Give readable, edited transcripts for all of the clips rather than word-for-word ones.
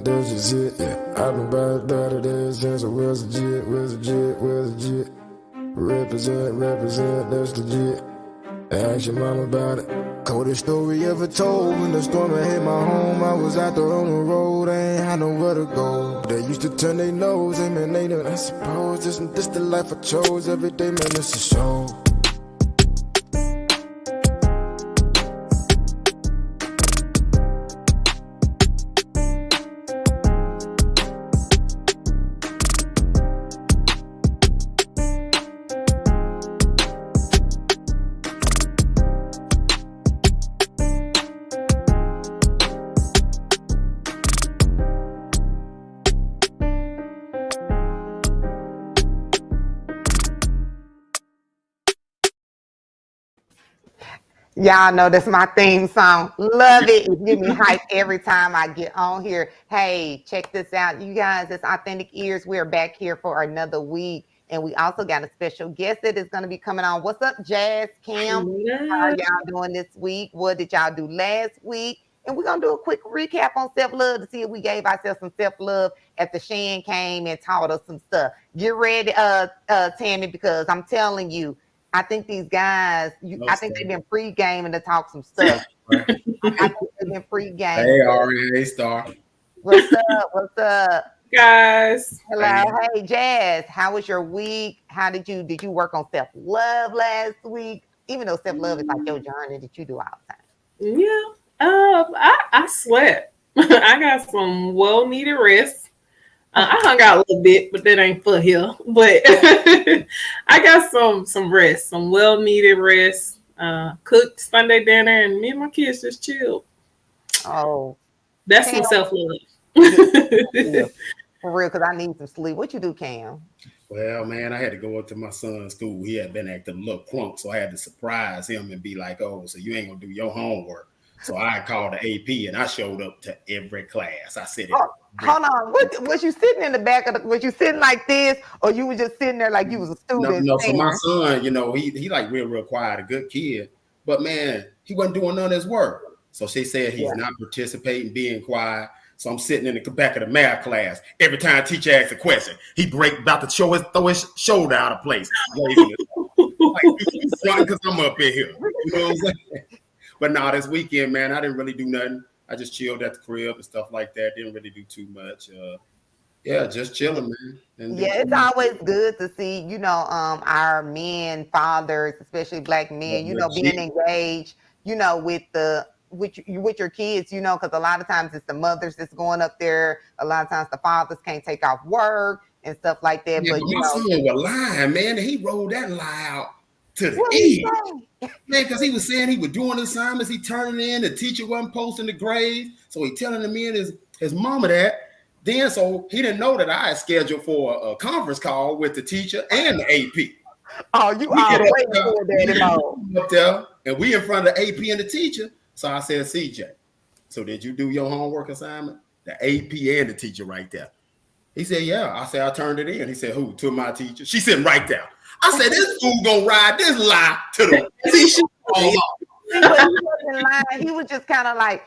this is it, yeah. I've been about it ever since I was legit. Represent, that's legit. Ask your mom about it. Coldest story ever told. When the storm had hit my home, I was out there on the road, I ain't had nowhere to go. They used to turn their nose, and man, they done, I suppose this the life I chose. Every day, man, it's a show. Y'all know that's my theme song. Love it. It gives me hype every time I get on here. Hey, check this out. You guys, it's Authentic Ears. We're back here for another week. And we also got a special guest that is going to be coming on. What's up, Jazz, Kim? How are y'all doing this week? What did y'all do last week? And we're going to do a quick recap on self-love to see if we gave ourselves some self-love after Shan came and taught us some stuff. Get ready, Tammy, because I'm telling you, I think these guys, I think they've been pre-gaming to talk some stuff. I think they've been pre-gaming. Hey, Ari. Hey, Star. What's up? What's up? Guys. Hello. Hey, Jazz. How was your week? How did you work on self-love last week? Even though self-love is like your journey that you do all the time. Yeah. I slept. I got some well-needed rest. I hung out a little bit, but that ain't for here. But I got some rest, some well-needed rest. Cooked Sunday dinner, and me and my kids just chilled. Oh, that's some self-love. Yeah, for real, because I need some sleep. What you do, Cam? Well, man, I had to go up to my son's school. He had been acting a little crunk, so I had to surprise him and be like, "Oh, so you ain't gonna do your homework?" So I called the AP and I showed up to every class. I said, hold on. Was you sitting in the back of the? Was you sitting like this, or you were just sitting there like you was a student? No. So my son, he like real quiet, a good kid, but man, he wasn't doing none of his work. So she said he's not participating, being quiet. So I'm sitting in the back of the math class. Every time teacher asks a question, he about to throw his shoulder out of place. Because I'm up in here. You know what I'm saying? But no, this weekend, man, I didn't really do nothing. I just chilled at the crib and stuff like that. Didn't really do too much. Just chilling, man. And it's always good to see, our men, fathers, especially Black men, being engaged, with your kids, because a lot of times it's the mothers that's going up there. A lot of times the fathers can't take off work and stuff like that. Yeah, but my son was lying, man. He rolled that lie out to the end. Man, because he was saying he was doing assignments, he turning in, the teacher wasn't posting the grades, so he telling the men his mama that. Then so he didn't know that I had scheduled for a conference call with the teacher and the AP. Oh, you are waiting for that, up there, and we in front of the AP and the teacher. So I said, CJ, so did you do your homework assignment? The AP and the teacher right there. He said, yeah. I said, I turned it in. He said, who? To my teacher. She sitting right there. I said, this fool gonna ride this lie to the teacher. He wasn't lying. He was just kind of like,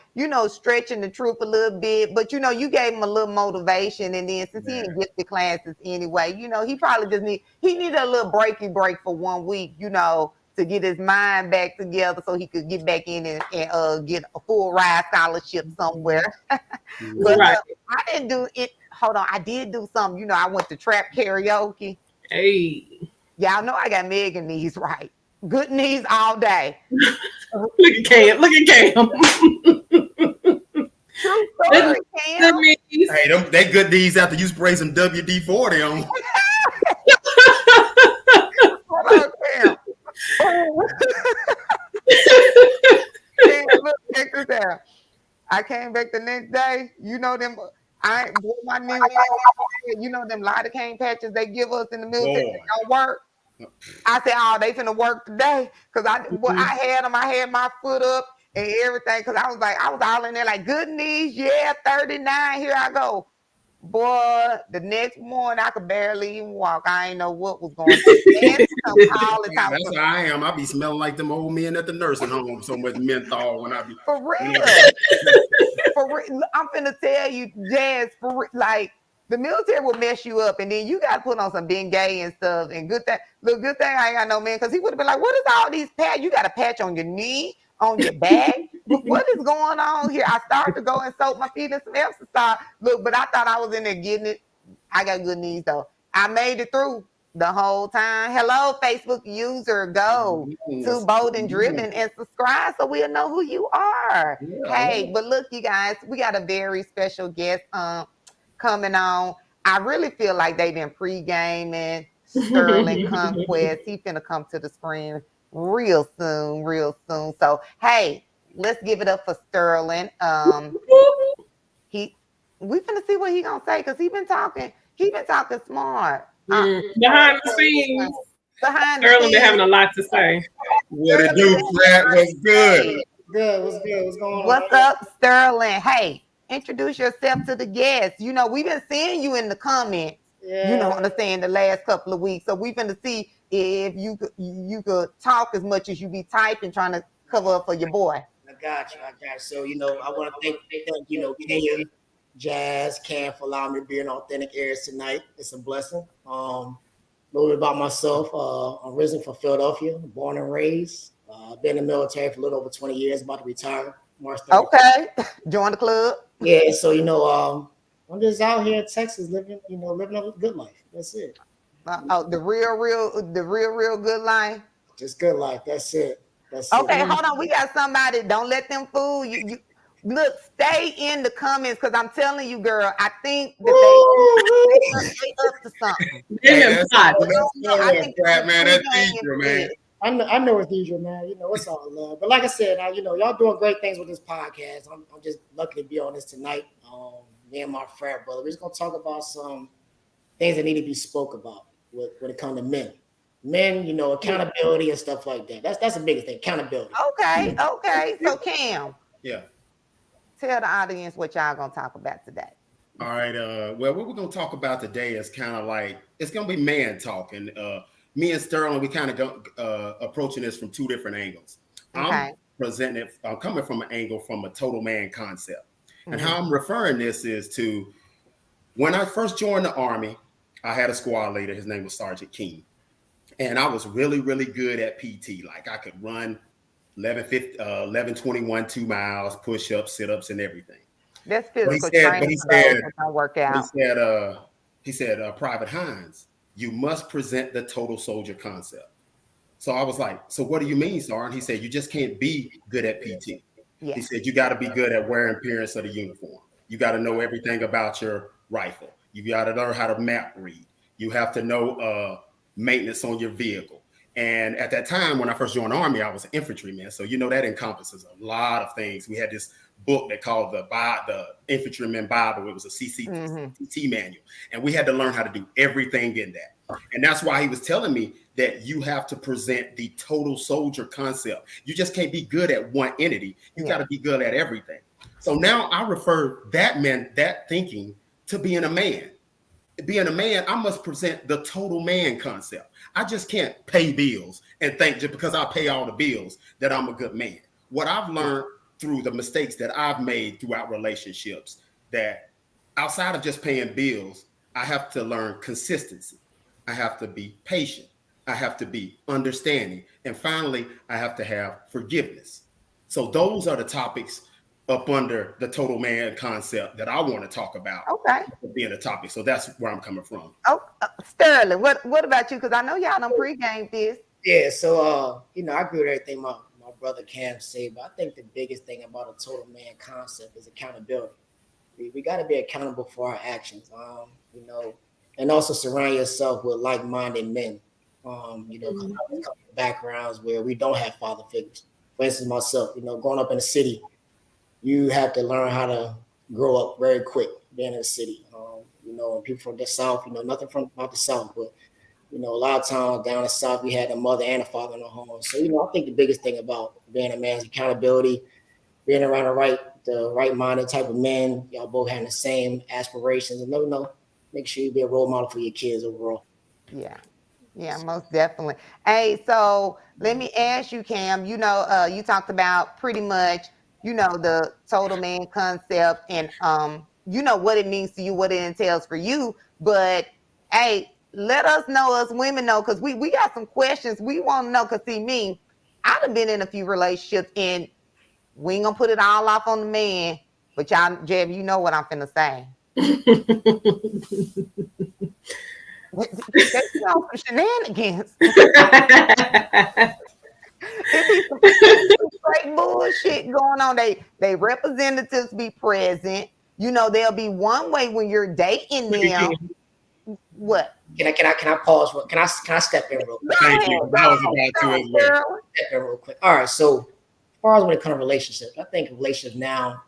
stretching the truth a little bit. But, you gave him a little motivation. And then since he didn't get the classes anyway, he probably just needed a little break for 1 week, to get his mind back together so he could get back in and get a full ride scholarship somewhere. But I didn't do it. Hold on. I did do something. I went to trap karaoke. Hey. Y'all know I got Megan knees right. Good knees all day. Look at Cam. True story, Cam. Hey, they good knees after you spray some WD-40 on. Hold on, Cam. Cam, look, check this out. I came back the next day. Them. I blew my knee. Them lidocaine patches they give us in the military don't work. I said, oh, they finna work today. Because I had them. I had my foot up and everything. Because I was all in there like, good knees. Yeah, 39. Here I go. Boy, the next morning I could barely even walk. I ain't know what was going on. And some call and talk That's how I am. I be smelling like them old men at the nursing home. So much menthol when I be for real. For real. I'm finna tell you, Jazz, for real, like the military will mess you up, and then you got to put on some Bengay and stuff. And good thing I ain't got no man, because he would have been like, "What is all these patch? You got a patch on your knee, on your back? What is going on here?" I started to go and soak my feet in some Epsom salt. Look, but I thought I was in there getting it. I got good knees though. I made it through the whole time. Hello, Facebook user, go to Bold and Driven and subscribe so we'll know who you are. Hey, but look, you guys, we got a very special guest coming on. I really feel like they've been pre-gaming. Sterling Conquest. He finna come to the screen real soon, real soon. So hey, let's give it up for Sterling. We finna see what he gonna say, because he been talking smart. Behind the scenes. Sterling been having a lot to say. What it do, Flat? What's good? Good. What's good? What's going on? What's up, Sterling? Hey, introduce yourself to the guests. You know, we've been seeing you in the comments. Yeah. You know, understand the last couple of weeks. So we finna see if you could talk as much as you be typing, trying to cover up for your boy. I got you. So, I want to thank Kenya, Jazz, Cam for allowing me to be in Authentic Airs tonight. It's a blessing. A little bit about myself. I'm originally from Philadelphia, born and raised. Been in the military for a little over 20 years, about to retire. March 30th. Okay. Join the club. Yeah, so I'm just out here in Texas living a good life. That's it. The real good life. Just good life. That's it. Okay, hold on. We got somebody. Don't let them fool you. Look, stay in the comments, because I'm telling you, girl, I think that they up to something. That's Deidre, man. I know it's Deidre, man. It's all love. But like I said, y'all doing great things with this podcast. I'm just lucky to be on this tonight. Me and my frat brother, we're just gonna talk about some things that need to be spoke about when it comes to men. Men, accountability and stuff like that. That's the biggest thing, accountability. Okay. So Cam. Yeah. Tell the audience what y'all gonna talk about today. All right. Well, what we're gonna talk about today is kind of like, it's gonna be man talking. Me and Sterling, we kind of go approaching this from two different angles. Okay. I'm coming from an angle from a total man concept. And how I'm referring this is to when I first joined the Army, I had a squad leader. His name was Sergeant King. And I was really, really good at PT. Like I could run 11:21, 2 miles, push-ups, sit-ups, and everything. That's physical training. He said, Private Hines, you must present the total soldier concept. So I was like, so what do you mean, Sergeant? He said, you just can't be good at PT. Yeah. He said, you got to be good at wear and appearance of the uniform. You got to know everything about your rifle. You got to learn how to map read. You have to know maintenance on your vehicle. And at that time, when I first joined the Army, I was an infantryman. So, that encompasses a lot of things. We had this book that called the Infantryman Bible. It was a CCT manual. And we had to learn how to do everything in that. And that's why he was telling me that you have to present the total soldier concept. You just can't be good at one entity. You got to be good at everything. So now I refer that thinking to being a man. Being a man, I must present the total man concept. I just can't pay bills and think just because I pay all the bills that I'm a good man. What I've learned through the mistakes that I've made throughout relationships, that outside of just paying bills, I have to learn consistency. I have to be patient. I have to be understanding. And finally, I have to have forgiveness. So those are the topics up under the total man concept that I want to talk about. Okay. Being a topic. So that's where I'm coming from. Oh, Sterling, what about you? Because I know y'all done pregame this. Yeah, so I agree with everything my brother Cam said, but I think the biggest thing about a total man concept is accountability. We got to be accountable for our actions, and also surround yourself with like-minded men. Come from backgrounds where we don't have father figures. For instance, myself, growing up in the city, you have to learn how to grow up very quick being in the city. And people from the South, nothing about the South, but a lot of times down the South, we had a mother and a father in the home. So, I think the biggest thing about being a man is accountability, being around the right the right-minded type of men. Y'all both having the same aspirations, and make sure you be a role model for your kids overall. Yeah. Yeah, most definitely. Hey, so let me ask you, Cam, you talked about pretty much, the total man concept and what it means to you, what it entails for you. But hey, let us know, us women know, because we got some questions we want to know. Because see me, I've been in a few relationships and we ain't gonna put it all off on the man, but y'all, Jeb, you know what I'm finna say. They some shenanigans. It be some straight bullshit going on. They representatives be present. There'll be one way when you're dating them. What? Can I pause? Can I step in real quick? Thank you. That was about to as well. Step in real quick. All right. So, as far as when it comes to relationships, I think relationships now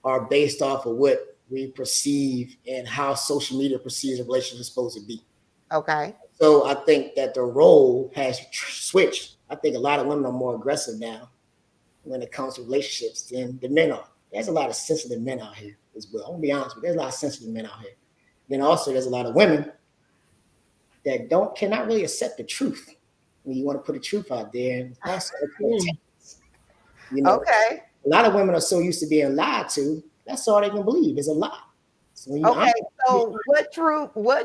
are based off of what we perceive and how social media perceives a relationship is supposed to be. Okay. So I think that the role has switched. I think a lot of women are more aggressive now when it comes to relationships than the men are. There's a lot of sensitive men out here as well. I'm gonna be honest with you. There's a lot of sensitive men out here. Then also there's a lot of women that cannot really accept the truth when you want to put the truth out there. And also, okay. A lot of women are so used to being lied to. That's all they can believe is a lie. So what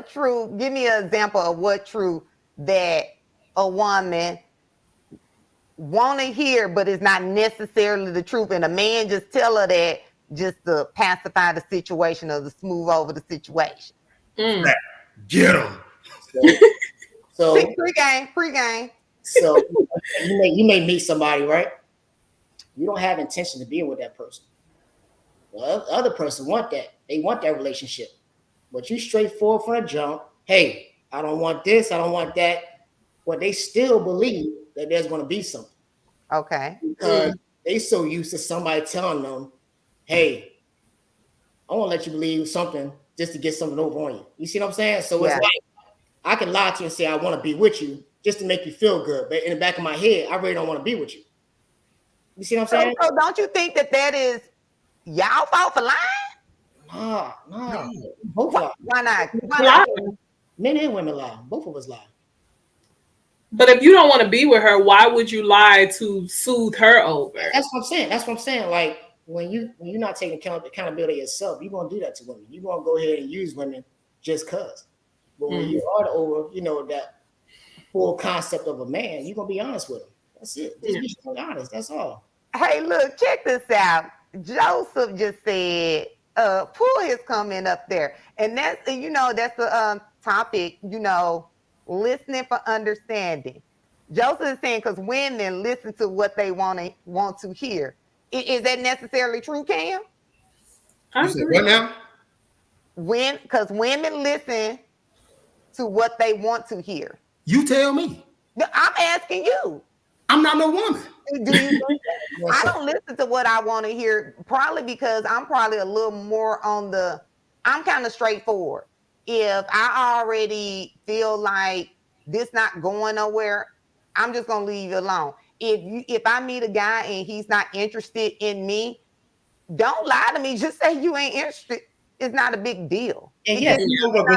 truth, give me an example of what truth that a woman want to hear, but it's not necessarily the truth. And a man just tell her that just to pacify the situation or to smooth over the situation. Get him. So pre-game. So you may meet somebody, right? You don't have intention to be with that person. The other person want that. They want that relationship. But you straightforward from the jump. Hey, I don't want this. I don't want that. But they still believe that there's going to be something. Okay. Because they so used to somebody telling them, hey, I want to let you believe something just to get something over on you. You see what I'm saying? So it's like, I can lie to you and say, I want to be with you just to make you feel good. But in the back of my head, I really don't want to be with you. You see what I'm saying? So don't you think that is y'all fault for lying? No. Both lie. Why not? Men and women lie. Both of us lie. But if you don't want to be with her, why would you lie to soothe her over? That's what I'm saying. Like when you're not taking accountability yourself, you're gonna do that to women. You're gonna go ahead and use women just cause. But when you are over, that full concept of a man, you're gonna be honest with him. That's it. Just be honest. That's all. Hey, look, check this out. Joseph just said, pull his comment up there. And that's the topic, listening for understanding. Joseph is saying because women listen to what they want to hear. Is that necessarily true, Cam? You said what now? Because women listen to what they want to hear. You tell me. I'm asking you. I'm not no woman. Do you think that? I don't listen to what I want to hear, probably because I'm probably a little more I'm kind of straightforward. If I already feel like this not going nowhere, I'm just gonna leave you alone. If I meet a guy and he's not interested in me, don't lie to me. Just say you ain't interested. It's not a big deal. And but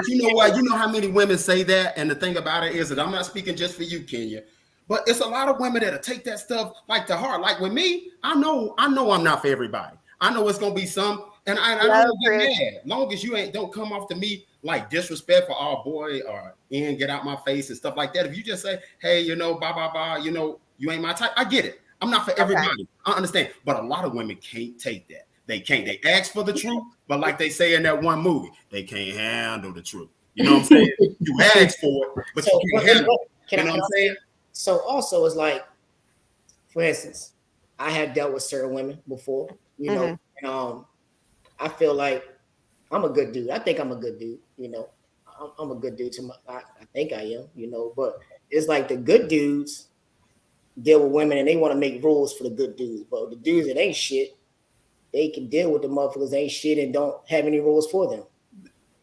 you know what? You know how many women say that? And the thing about it is that I'm not speaking just for you, Kenya. But it's a lot of women that'll take that stuff like to heart. Like with me, I know I'm not for everybody. I know it's gonna be some, and I don't get mad. Long as you don't come off to me like disrespectful, oh boy, or get out my face and stuff like that. If you just say, hey, blah blah blah, you ain't my type, I get it. I'm not for everybody. I understand. But a lot of women can't take that. They can't. They ask for the truth, but like they say in that one movie, they can't handle the truth. You know what I'm saying? You ask for it, but you can't handle it. You know what I'm saying? So also it's like, for instance, I have dealt with certain women before, and I feel like I'm a good dude. I think I'm a good dude, I'm a good dude I think I am, but it's like the good dudes deal with women and they want to make rules for the good dudes, but the dudes that ain't shit, they can deal with the motherfuckers that ain't shit and don't have any rules for them.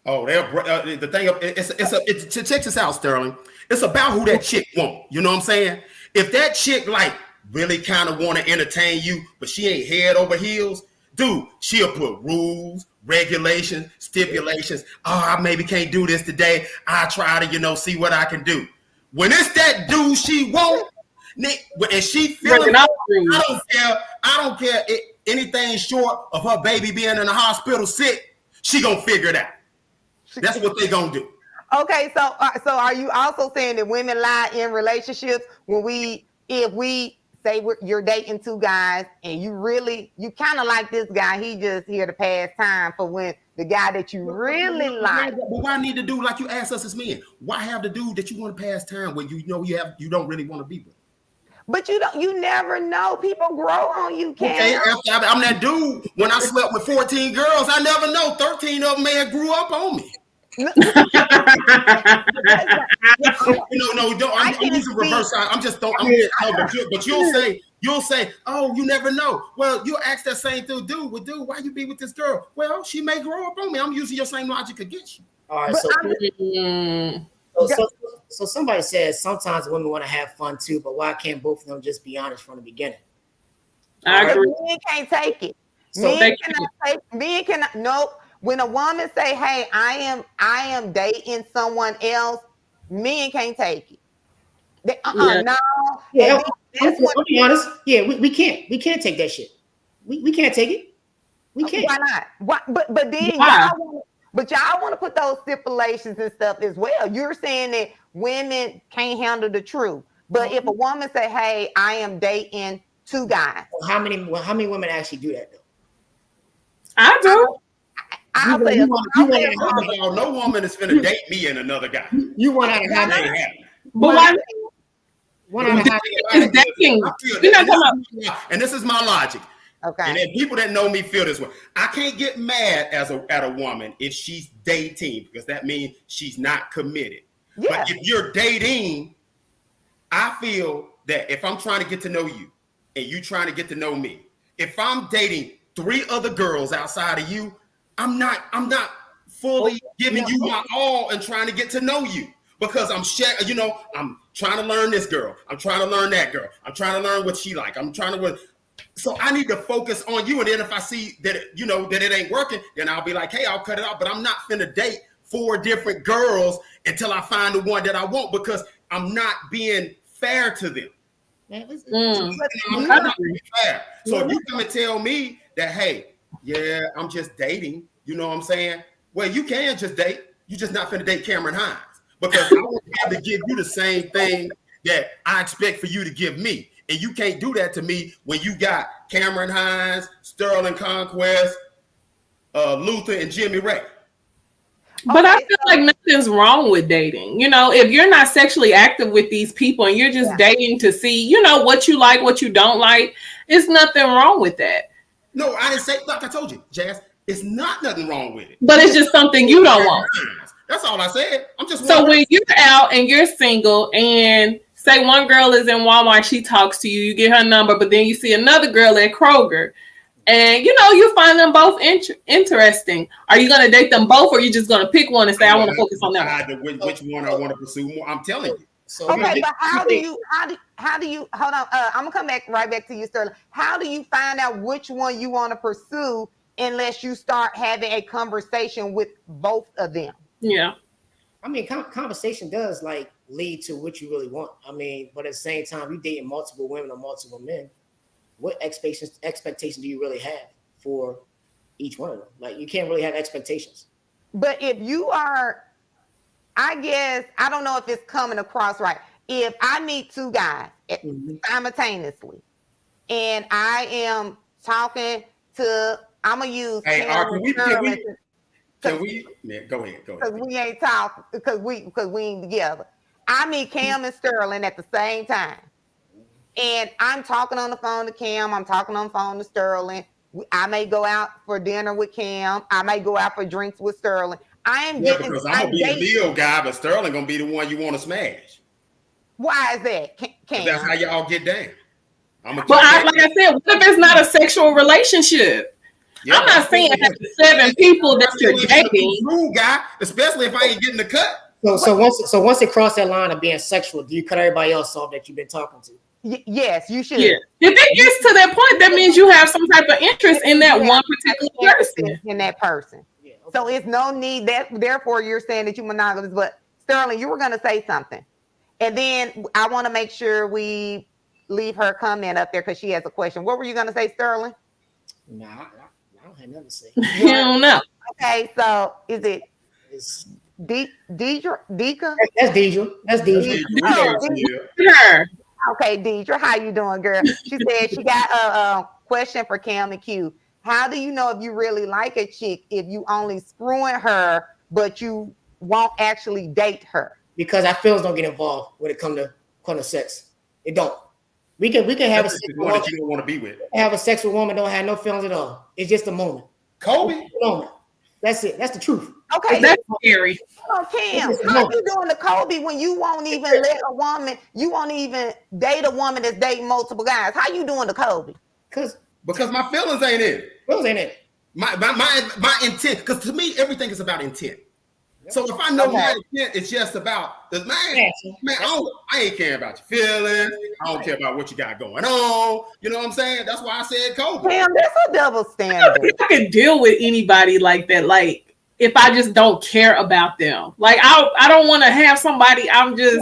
Oh, the thing it's check this out, Sterling. It's about who that chick want. You know what I'm saying? If that chick like really kind of want to entertain you, but she ain't head over heels, Dude, she'll put rules, regulations, stipulations. Oh, I maybe can't do this today. I try to, see what I can do. When it's that dude she won't, and she feeling, I don't care anything short of her baby being in the hospital sick, she gonna figure it out. That's what they gonna do. Okay, so are you also saying that women lie in relationships if we say you're dating two guys and you kind of like this guy, he just here to pass time for when the guy that you really like. But why need to do like you asked us as men? Why have the dude that you want to pass time when you don't really want to be with? But you never know. People grow on you, Cam. Okay, I'm that dude. When I slept with 14 girls, I never know. 13 of them may have grew up on me. No, I'm using reverse. I'm just don't. But you'll say, oh, you never know. Well, you'll ask that same dude, why you be with this girl? Well, she may grow up on me. I'm using your same logic against you. All right, so somebody says sometimes women want to have fun too, but why can't both of them just be honest from the beginning? I agree. Men can't take it. Men cannot. Nope. When a woman say, "Hey, I am dating someone else," men can't take it. No. Yeah, I'll be honest. Yeah, we can't. We can't take that shit. We can't take it. We can't. Why not? Why? But then y'all want to put those stipulations and stuff as well. You're saying that women can't handle the truth. But if a woman say, "Hey, I am dating two guys," how many women actually do that though? I do. No woman is finna date me and another guy. You want out of how many? But why? One out of how many? Dating. And this is my logic. Okay. And then people that know me feel this way. I can't get mad at a woman if she's dating because that means she's not committed. Yeah. But if you're dating, I feel that if I'm trying to get to know you and you trying to get to know me, if I'm dating 3 other girls outside of you, I'm not fully giving you my all and trying to get to know you because I'm trying to learn this girl. I'm trying to learn that girl. I'm trying to learn what she like. So I need to focus on you. And then if I see that, that it ain't working, then I'll be like, hey, I'll cut it off. But I'm not finna date 4 different girls until I find the one that I want because I'm not being fair to them. I'm not being fair. So if you come and tell me that, hey, yeah, I'm just dating. You know what I'm saying? Well, you can just date. You're just not finna date Cameron Hines because I want to have to give you the same thing that I expect for you to give me. And you can't do that to me when you got Cameron Hines, Sterling Conquest, Luther, and Jimmy Ray. But I feel like nothing's wrong with dating. If you're not sexually active with these people and you're just dating to see, what you like, what you don't like, it's nothing wrong with that. No, I didn't say, like I told you, Jazz, it's nothing wrong with it. But it's just something you don't want. That's all I said. I'm just so when you're out and you're single and say one girl is in Walmart, she talks to you, you get her number, but then you see another girl at Kroger and you find them both interesting. Are you going to date them both or are you just going to pick one and say, I want to focus on that one? Which one I want to pursue more. I'm telling you. So, okay, but how do you hold on? I'm gonna come right back to you, Sterling. How do you find out which one you want to pursue unless you start having a conversation with both of them? Yeah, I mean, conversation does lead to what you really want. I mean, but at the same time, you dating multiple women or multiple men. What expectations do you really have for each one of them? You can't really have expectations. But if you are, I guess, I don't know if it's coming across right. If I meet 2 guys simultaneously and I am talking to, I'm going to use. Hey, can we? Yeah, go ahead. Because we ain't talking, because we ain't together. I meet Cam and Sterling at the same time. And I'm talking on the phone to Cam. I'm talking on the phone to Sterling. I may go out for dinner with Cam. I may go out for drinks with Sterling. Because I'm gonna be the Leo guy, but Sterling gonna be the one you want to smash. Why is that? Cam? That's how y'all get down. Like I said, what if it's not a sexual relationship? Yeah, I'm not saying that the 7 people that you're dating, rude guy, especially if I ain't getting the cut. So once it crossed that line of being sexual, do you cut everybody else off that you've been talking to? Yes, you should. Yeah. If it gets to that point, that means you have some type of interest in that one particular person. In that person. Yeah, okay. So it's no need that. Therefore, you're saying that you monogamous. But Sterling, you were going to say something, and then I want to make sure we leave her comment up there because she has a question. What were you going to say, Sterling? Nah, I don't have nothing to say. You don't know. Okay, so is it It's, Deidre? that's Deidre. That's Deidre. Her. Okay, Deidre, how you doing, girl? She said she got a question for Cam and Q. How do you know if you really like a chick if you only screwing her, but you won't actually date her? Because our feelings don't get involved when it come to sex. It don't. We can have That's the one that you don't want to be with. have a sex with a woman, don't have no feelings at all. It's just a moment. Kobe? Moment. That's it. That's the truth. Okay, That's scary. oh, Cam, how you doing to Kobe when you won't even let a woman, you won't even date a woman that's dating multiple guys? How you doing to Kobe? Because my feelings ain't in it. feelings ain't it. My intent, because to me, everything is about intent. So if I know my intent, it's just about the man. I ain't caring about your feelings. I don't care about what you got going on. You know what I'm saying? That's why I said Kobe. Cam, that's a double standard. I can deal with anybody like that. Like if I just don't care about them. Like I don't want to have somebody. I guess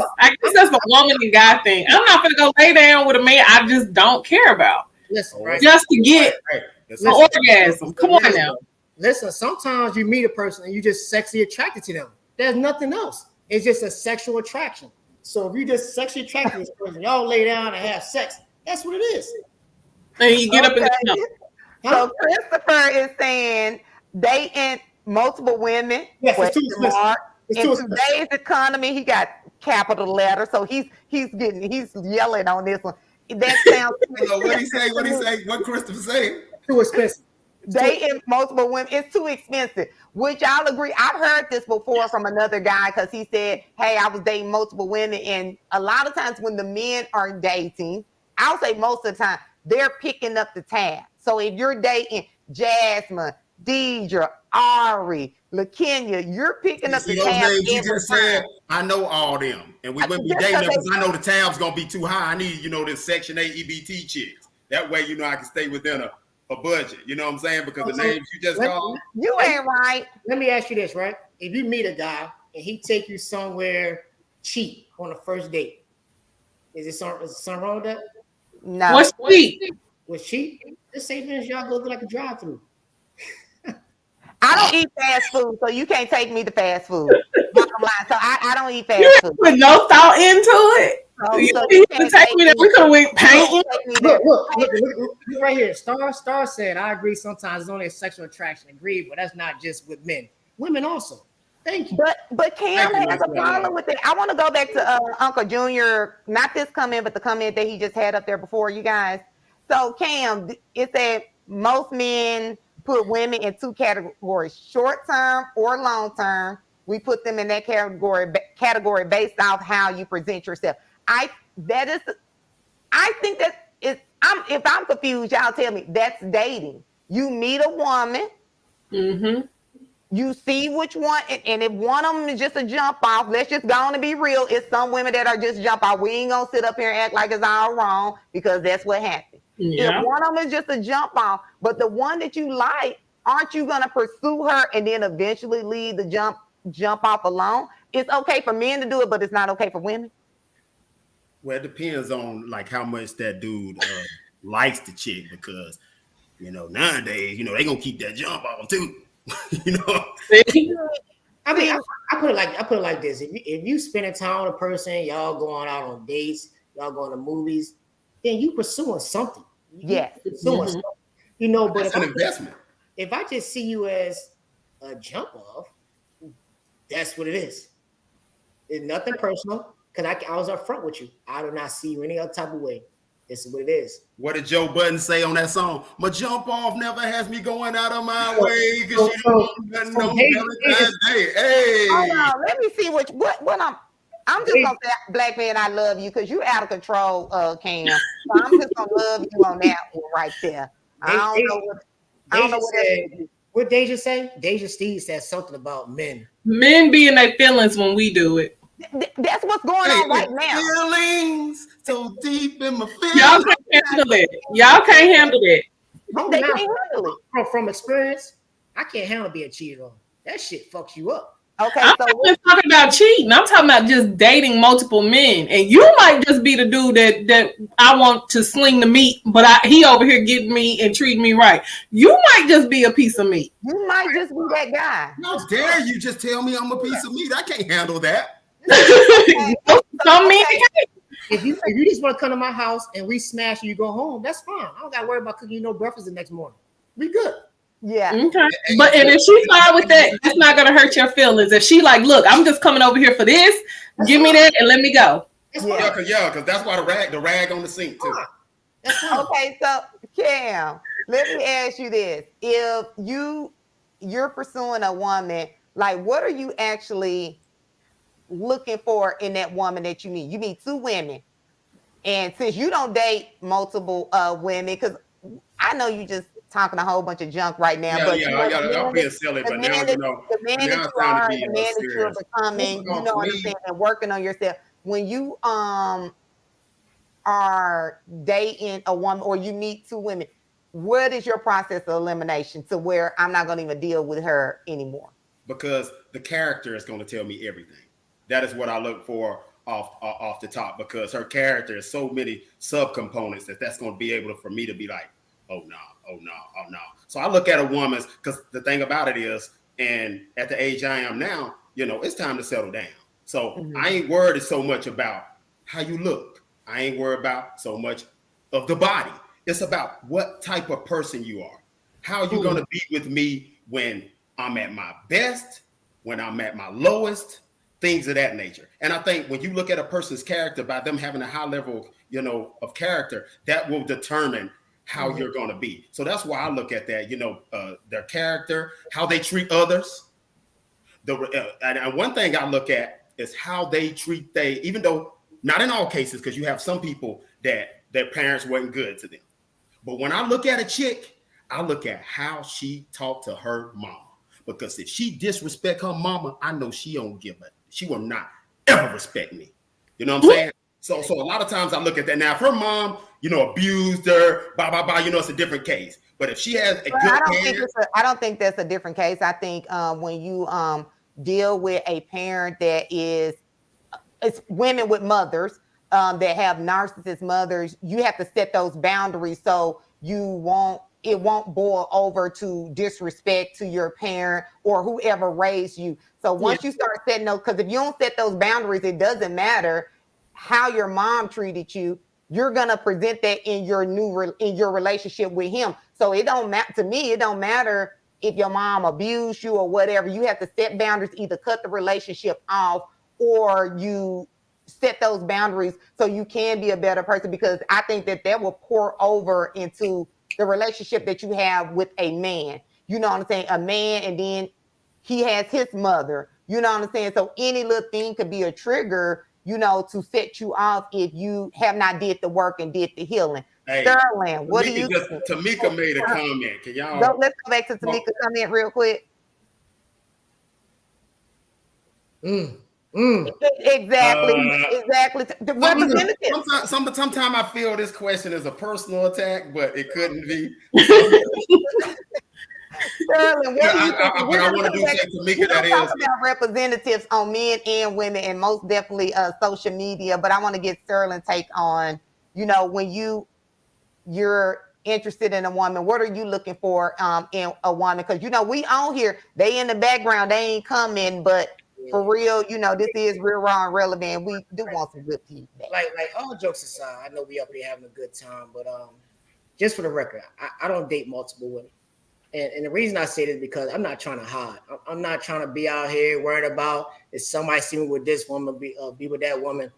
that's a woman and guy thing. I'm not gonna go lay down with a man I just don't care about. Listen, right? Just to get an orgasm. Come on now. Listen, sometimes you meet a person and you just sexually attracted to them. There's nothing else. It's just a sexual attraction. So if you just sexually attracted to this person, y'all lay down and have sex. That's what it is. And you get up in the So Christopher is saying dating multiple women. Yes, it's too expensive. In today's economy, he got capital letter, so he's yelling on this one. That sounds. What he say? What Christopher say? Too expensive. Dating multiple women, it's too expensive. Would y'all agree? I've heard this before from another guy because he said, hey, I was dating multiple women. And a lot of times when the men are dating, I'll say most of the time, they're picking up the tab. So if you're dating Jasmine, Deidre, Ari, LaKenya, you're picking up the tab. You just said, I know all them. And we wouldn't be dating them because I know the tab's going to be too high. I need, this Section 8 EBT chicks. That way, I can stay within a budget, you know what I'm saying? Because the names you just called. You ain't right. Let me ask you this, right? If you meet a guy and he take you somewhere cheap on the first date, is something wrong with that? No. What's cheap? What's cheap? The same thing as y'all go through like a drive-through. I don't eat fast food, so you can't take me to fast food. Bottom line, so I don't eat fast food. With no thought into it. You can't take me there. We could have went painting. Look right here. Star said, I agree sometimes it's only a sexual attraction. Agreed, but that's not just with men. Women also. Thank you. But Cam has a problem with it. I want to go back to Uncle Junior, not this comment, but the comment that he just had up there before you guys. So Cam, it said most men put women in two categories, short term or long term. We put them in that category based off how you present yourself. I think that if I'm confused, y'all tell me. That's dating. You meet a woman, you see which one, and if one of them is just a jump off, let's just go on and be real. It's some women that are just jump off. We ain't gonna sit up here and act like it's all wrong because that's what happened. Yeah. If one of them is just a jump off, but the one that you like, aren't you gonna pursue her and then eventually leave the jump off alone? It's okay for men to do it, but it's not okay for women. Well, it depends on like how much that dude likes the chick because nowadays they gonna keep that jump off too. I mean, I put it like this: if you spending time with a person, y'all going out on dates, y'all going to movies, then you pursuing something. Yes, something. But it's an investment. If I just see you as a jump off, that's what it is. It's nothing personal. Because I was up front with you. I do not see you any other type of way. This is what it is. What did Joe Budden say on that song? My jump off never has me going out of my way. Hey. Hold on, let me see what I'm just gonna say, Black man, I love you because you out of control, Cam. So I'm just gonna love you on that one right there. I don't know what Deja say. Deja Steve said something about men. Men be in their feelings when we do it. That's what's going on right now. Feelings so deep in my feelings. Y'all can't handle that. Y'all can't handle that. They can't handle it. From experience, I can't handle being cheated on. That shit fucks you up. Okay, I'm so not just talking about cheating. I'm talking about just dating multiple men, and you might just be the dude that I want to sling the meat, but he over here getting me and treating me right. You might just be a piece of meat. you might just be that guy. How dare you just tell me I'm a piece of meat? I can't handle that. Some men can't. If you just want to come to my house and we smash and you go home, that's fine. I don't got to worry about cooking you no breakfast the next morning. We good. Yeah. Okay. But and if she's fine with that, that's not gonna hurt your feelings. If she like, look, I'm just coming over here for this, give me that and let me go. Yeah, because that's why the rag on the sink too. Okay, so Cam, let me ask you this: if you're pursuing a woman, like, what are you actually looking for in that woman that you meet? You meet two women, and since you don't date multiple women, because I know you just talking a whole bunch of junk right now, but I'm being silly, but now the man that you are, the man that you're becoming, you know what I'm saying, and working on yourself. When you are dating a woman or you meet two women, what is your process of elimination to where I'm not going to even deal with her anymore? Because the character is going to tell me everything. That is what I look for off the top, because her character is so many subcomponents that's going to be able for me to be like, oh no. So I look at a woman's, because the thing about it is, and at the age I am now, it's time to settle down. So I ain't worried so much about how you look. I ain't worried about so much of the body. It's about what type of person you are. How you going to be with me when I'm at my best, when I'm at my lowest, things of that nature. And I think when you look at a person's character, by them having a high level, of character, that will determine how you're going to be. So that's why I look at that, their character, how they treat others. And one thing I look at is how they treat even though not in all cases, because you have some people that their parents weren't good to them. But when I look at a chick, I look at how she talked to her mama. Because if she disrespect her mama, I know she will not ever respect me. You know what I'm saying? So a lot of times I look at that. Now, if her mom, abused her, it's a different case. But if she has a good I don't think that's a different case. I think when you deal with a parent that it's women with mothers that have narcissist mothers, you have to set those boundaries so it won't boil over to disrespect to your parent or whoever raised you. So once you start setting those, because if you don't set those boundaries, it doesn't matter how your mom treated you. You're gonna present that in your in your relationship with him. So it don't matter to me. It don't matter if your mom abused you or whatever. You have to set boundaries, either cut the relationship off or you set those boundaries so you can be a better person, because I think that will pour over into the relationship that you have with a man. You know what I'm saying? A man, and then he has his mother. You know what I'm saying? So any little thing could be a trigger, to set you off if you have not did the work and did the healing. Hey, Sterling, what do you think? Tamika made a comment. Can y'all let's go back to Tamika's comment real quick. Exactly. The representative. Sometimes I feel this question is a personal attack, but it couldn't be. Sterling, what do you think? I want to do Tamika. That is about representatives on men and women, and most definitely social media. But I want to get Sterling take on, when you're interested in a woman, what are you looking for in a woman? Because we on here, they in the background, they ain't coming, but for real, this is real, raw, and relevant. We do want some good feedback. Like all jokes aside, I know we up here having a good time, but just for the record, I don't date multiple women. And the reason I say this is because I'm not trying to hide. I'm not trying to be out here worried about if somebody see me with this woman, be with that woman.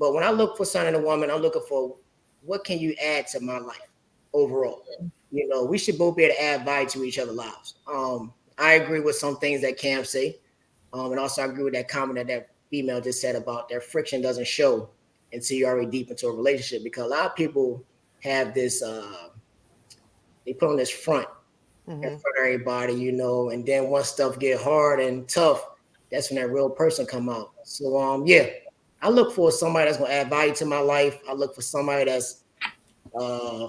But when I look for something in a woman, I'm looking for what can you add to my life overall. We should both be able to add value to each other's lives. I agree with some things that Cam say. And also I agree with that comment that female just said about their friction doesn't show until you're already deep into a relationship, because a lot of people have this, they put on this front in front of everybody, and then once stuff get hard and tough, that's when that real person come out. So yeah, I look for somebody that's gonna add value to my life. I look for somebody that's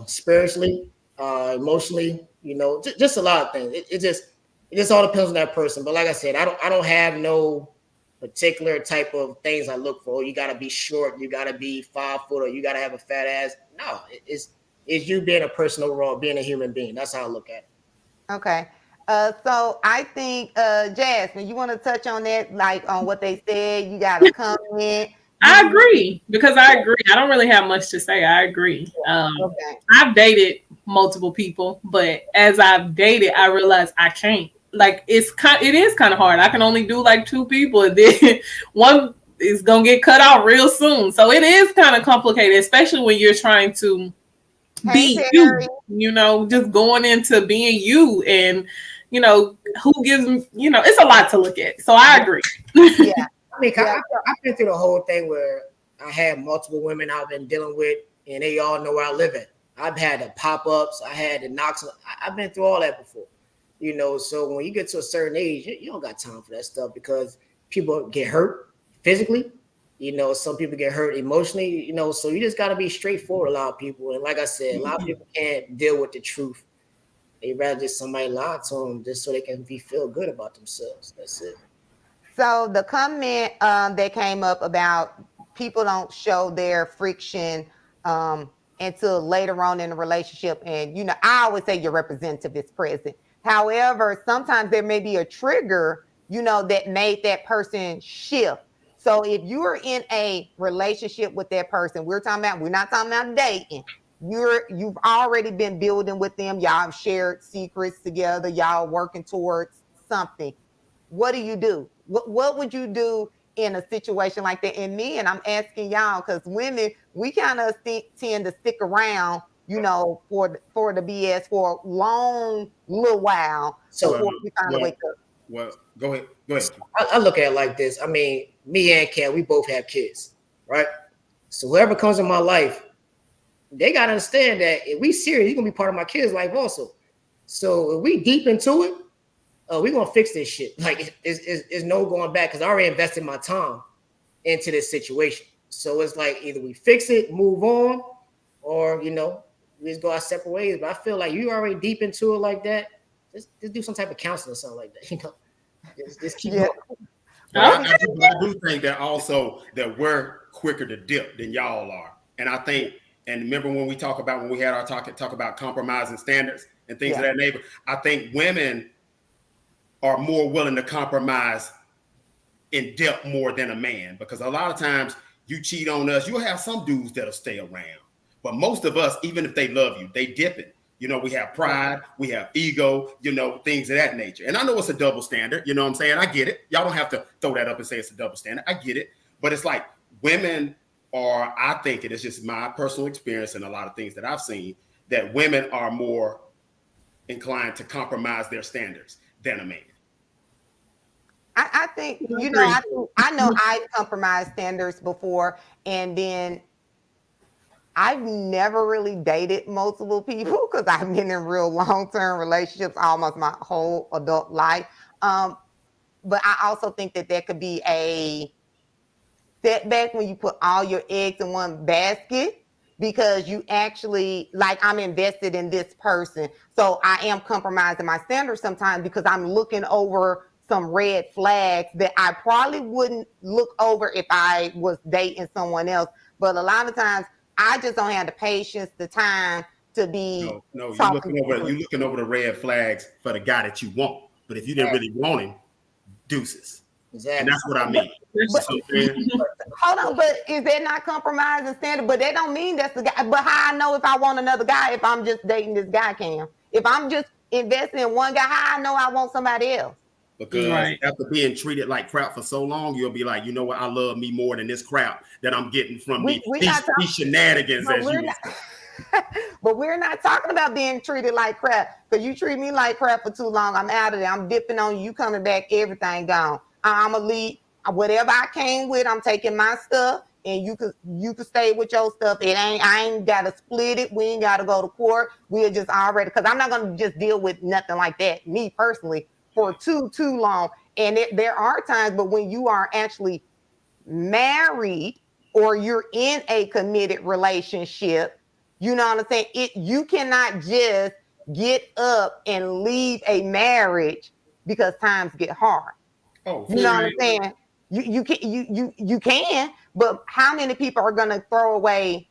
spiritually, emotionally, just a lot of things. It just all depends on that person. But like I said, I don't have no particular type of things I look for. You gotta be short, you gotta be 5 foot, or you gotta have a fat ass. No, it's you being a person overall, being a human being. That's how I look at it. Okay. So I think, Jasmine, you want to touch on that, like on what they said? You got a comment. I agree because I agree. I don't really have much to say. I agree. Okay. I've dated multiple people, but as I've dated, I realized I can't. Like it is kind of hard. I can only do like 2 people, and then one is gonna get cut out real soon. So it is kind of complicated, especially when you're trying to Hey, be Terry. you, just going into being you, and who gives, it's a lot to look at. So I agree. Yeah. I mean, Yeah. I've been through the whole thing where I had multiple women I've been dealing with, and they all know where I live at. I've had the pop-ups, I had the knocks. I've been through all that before, So when you get to a certain age, you don't got time for that stuff because people get hurt physically. Some people get hurt emotionally. So you just got to be straightforward. A lot of people, and like I said, a lot of people can't deal with the truth. They rather just somebody lie to them just so they can feel good about themselves. That's it. So the comment that came up about people don't show their friction until later on in the relationship, and I always say your representative is present. However, sometimes there may be a trigger, that made that person shift. So if you're in a relationship with that person, we're not talking about dating. You've already been building with them. Y'all have shared secrets together. Y'all working towards something. What do you do? What would you do in a situation like that? And I'm asking y'all because women, we kind of tend to stick around, for the BS for a long little while So, before we finally wake up. Well, go ahead. Go ahead. I look at it like this. I mean, me and Kat, we both have kids, right? So whoever comes in my life, they gotta understand that if we serious, you're gonna be part of my kids' life also. So if we deep into it, we're gonna fix this shit. Like it's no going back because I already invested my time into this situation. So it's like either we fix it, move on, or we just go our separate ways. But I feel like you already deep into it like that. Just do some type of counseling or something like that. Just keep going. But I do think that also that we're quicker to dip than y'all are. And I think, and remember when we had our talk about compromising standards and things of that nature, I think women are more willing to compromise in depth more than a man, because a lot of times you cheat on us, you'll have some dudes that'll stay around. But most of us, even if they love you, they dip it. We have pride, we have ego, things of that nature. And I know it's a double standard, you know what I'm saying? I get it. Y'all don't have to throw that up and say it's a double standard. I get it. But it's like women are, I think it is just my personal experience and a lot of things that I've seen, that women are more inclined to compromise their standards than a man. I think, I know I've compromised standards before, and then I've never really dated multiple people because I've been in real long-term relationships almost my whole adult life. But I also think that could be a setback when you put all your eggs in one basket, because you actually, like, I'm invested in this person. So I am compromising my standards sometimes because I'm looking over some red flags that I probably wouldn't look over if I was dating someone else. But a lot of times I just don't have the patience, the time to be. No, you're looking over the red flags for the guy that you want. But if you didn't really want him, deuces. Exactly. And that's what I mean. Hold on, but is that not compromising standard? But that don't mean that's the guy. But how I know if I want another guy if I'm just dating this guy, Cam? If I'm just investing in one guy, how I know I want somebody else? Because after being treated like crap for so long, you'll be like, you know what? I love me more than this crap that I'm getting from these shenanigans. But we're not talking about being treated like crap. Because you treat me like crap for too long, I'm out of there. I'm dipping on you. You coming back, everything gone. I'm gonna leave. Whatever I came with, I'm taking my stuff, and you could stay with your stuff. I ain't gotta split it. We ain't gotta go to court. We're just already, because I'm not gonna just deal with nothing like that, me personally, for too long. And there are times, but when you are actually married or you're in a committed relationship, you know what I'm saying? You cannot just get up and leave a marriage because times get hard. Oh, You know what I'm saying? You can, but how many people are gonna throw away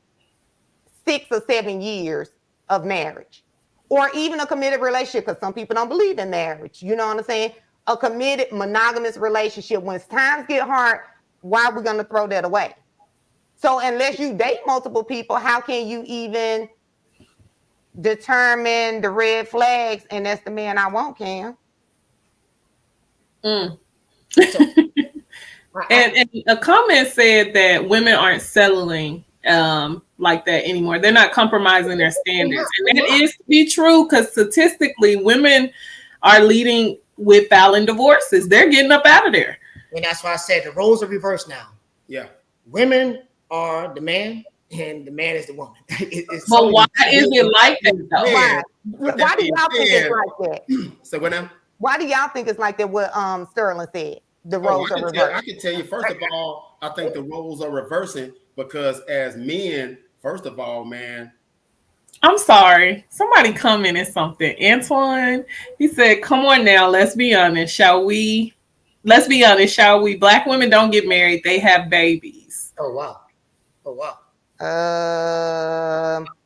6 or 7 years of marriage? Or even a committed relationship, because some people don't believe in marriage. You know what I'm saying? A committed monogamous relationship, when times get hard, why are we gonna throw that away? So unless you date multiple people, how can you even determine the red flags? And that's the man I want, Cam. Mm. And a comment said that women aren't settling like that anymore. They're not compromising their standards. And that is to be true, because statistically, women are leading with filing divorces. They're getting up out of there. And that's why I said the roles are reversed now. Yeah. Women are the man and the man is the woman. But why is it like that though? Why do y'all think it's like that? So what now? Why do y'all think it's like that? What Sterling said, the roles are reversed. I can tell you, first of all, I think the roles are reversing because as men, first of all, man. I'm sorry. Somebody commented something. Antoine, he said, "Come on now, let's be honest. Shall we? Let's be honest, shall we? Black women don't get married; they have babies." Oh wow! Oh wow!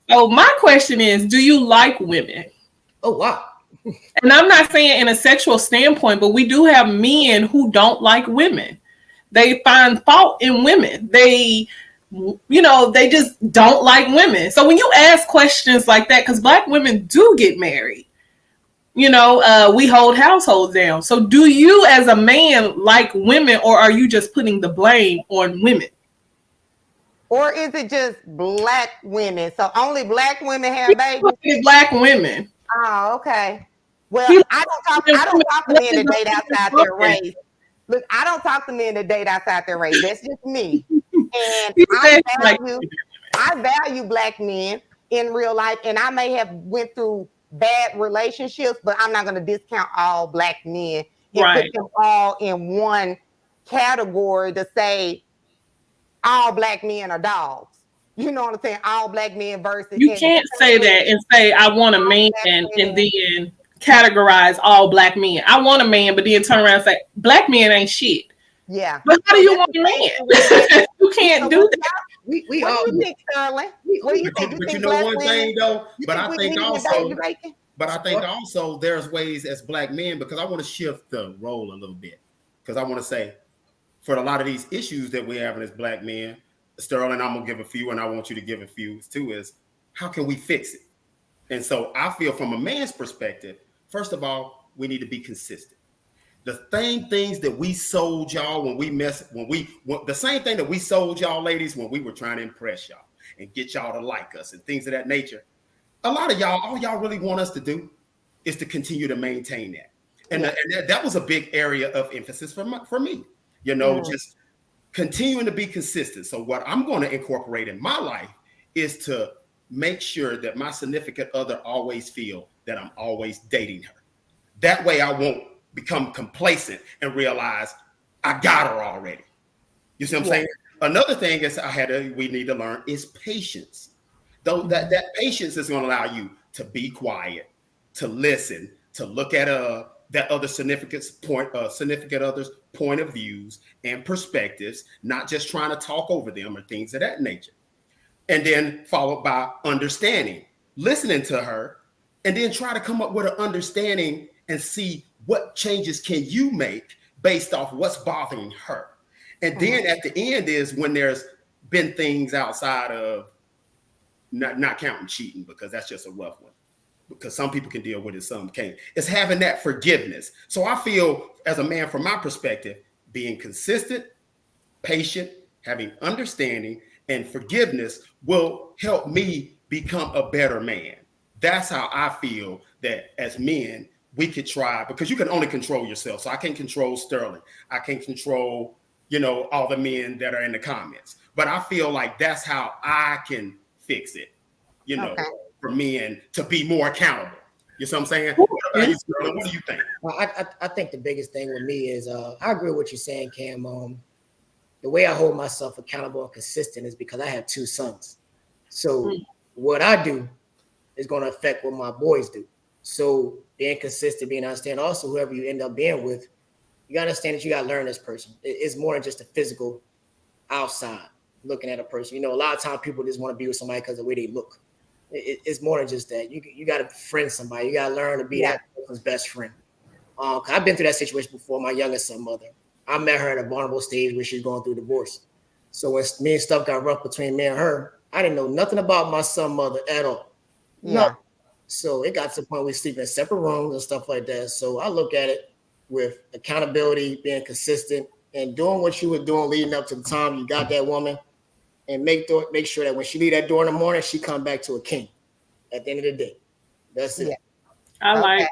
So my question is, do you like women? Oh wow! And I'm not saying in a sexual standpoint, but we do have men who don't like women. They find fault in women. They just don't like women. So when you ask questions like that, because Black women do get married, we hold households down. So do you as a man like women, or are you just putting the blame on women? Or is it just Black women? So only Black women have babies? Black women. Oh, okay. Well, I don't talk to men that date outside their race. Look, I don't talk to men that date outside their race. That's just me. And I value Black men in real life, and I may have went through bad relationships, but I'm not going to discount all Black men and put them all in one category to say all Black men are dogs. You know what I'm saying? All Black men versus. You can't say that and say I want a man and then categorize all Black men. I want a man, but then turn around and say Black men ain't shit. Yeah. But how do you want a man? You can't do that. We all think, Sterling. What do you think? But you know one thing though. But I think also there's ways as Black men, because I want to shift the role a little bit, because I want to say for a lot of these issues that we're having as Black men, Sterling, I'm gonna give a few, and I want you to give a few too. Is how can we fix it? And so I feel from a man's perspective, first of all, we need to be consistent. The same things that we sold y'all the same thing that we sold y'all ladies when we were trying to impress y'all and get y'all to like us and things of that nature. A lot of y'all, all y'all really want us to do is to continue to maintain that. And, that was a big area of emphasis for me, just continuing to be consistent. So what I'm going to incorporate in my life is to make sure that my significant other always feel that I'm always dating her. That way I won't become complacent and realize I got her already. You see what I'm saying? Another thing is we need to learn is patience. Though that patience is going to allow you to be quiet, to listen, to look at that other significant other's point of views and perspectives, not just trying to talk over them or things of that nature. And then followed by understanding, listening to her, and then try to come up with an understanding and see what changes can you make based off what's bothering her. And then at the end is when there's been things outside of not counting cheating, because that's just a rough one, because some people can deal with it, some can't. It's having that forgiveness. So I feel as a man, from my perspective, being consistent, patient, having understanding and forgiveness will help me become a better man. That's how I feel that as men, we could try, because you can only control yourself. So I can't control Sterling. I can't control, all the men that are in the comments. But I feel like that's how I can fix it, for men to be more accountable. You see what I'm saying? you, Sterling? What do you think? Well, I think the biggest thing with me is I agree with what you're saying, Cam. The way I hold myself accountable and consistent is because I have 2 sons. So what I do is going to affect what my boys do. So being consistent, being understand. Also, whoever you end up being with, you got to understand that you got to learn this person. It's more than just a physical outside looking at a person. A lot of times people just want to be with somebody because of the way they look. It's more than just that. You got to friend somebody. You got to learn to be that person's best friend. Cause I've been through that situation before. My youngest son mother, I met her at a vulnerable stage where she's going through divorce. So when me and stuff got rough between me and her, I didn't know nothing about my son mother at all. Yeah. No. So it got to the point we sleep in separate rooms and stuff like that. So I look at it with accountability, being consistent, and doing what you were doing leading up to the time you got that woman, and make sure that when she leave that door in the morning, she come back to a king at the end of the day. That's it. Yeah. I like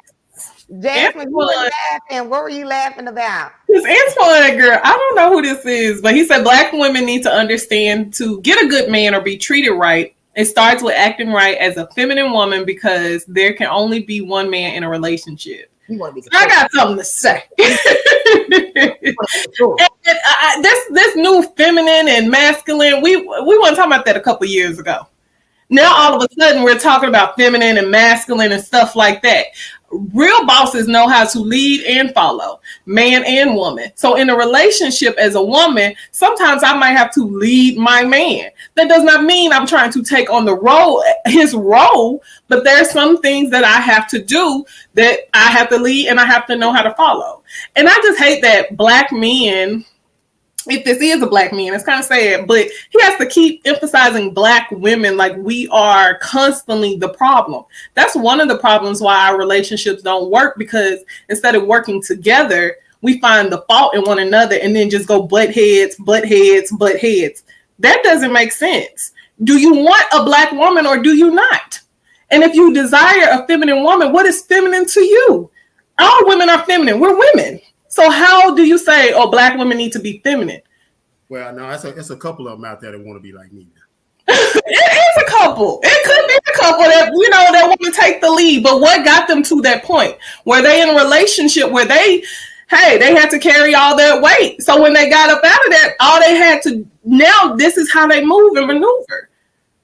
Jasmine, you were laughing. What were you laughing about? Because Antoine, girl, I don't know who this is, but he said Black women need to understand to get a good man or be treated right. It starts with acting right as a feminine woman because there can only be one man in a relationship. So I got something to say. And, this new feminine and masculine, we weren't talking about that a couple years ago. Now all of a sudden we're talking about feminine and masculine and stuff like that. Real bosses know how to lead and follow, man and woman. So in a relationship as a woman, sometimes I might have to lead my man. That does not mean I'm trying to take on his role, but there's some things that I have to do that I have to lead and I have to know how to follow. And I just hate that Black men, if this is a Black man, it's kind of sad, but he has to keep emphasizing Black women like we are constantly the problem. That's one of the problems why our relationships don't work, because instead of working together, we find the fault in one another and then just go butt heads. That doesn't make sense. Do you want a Black woman or do you not? And if you desire a feminine woman, what is feminine to you? All women are feminine. We're women. So how do you say, Black women need to be feminine? Well, no, it's a couple of them out there that want to be like me now. It is a couple. It could be a couple that, that want to take the lead. But what got them to that point? Were they in a relationship where they had to carry all their weight? So when they got up out of that, all they had to, now this is how they move and maneuver.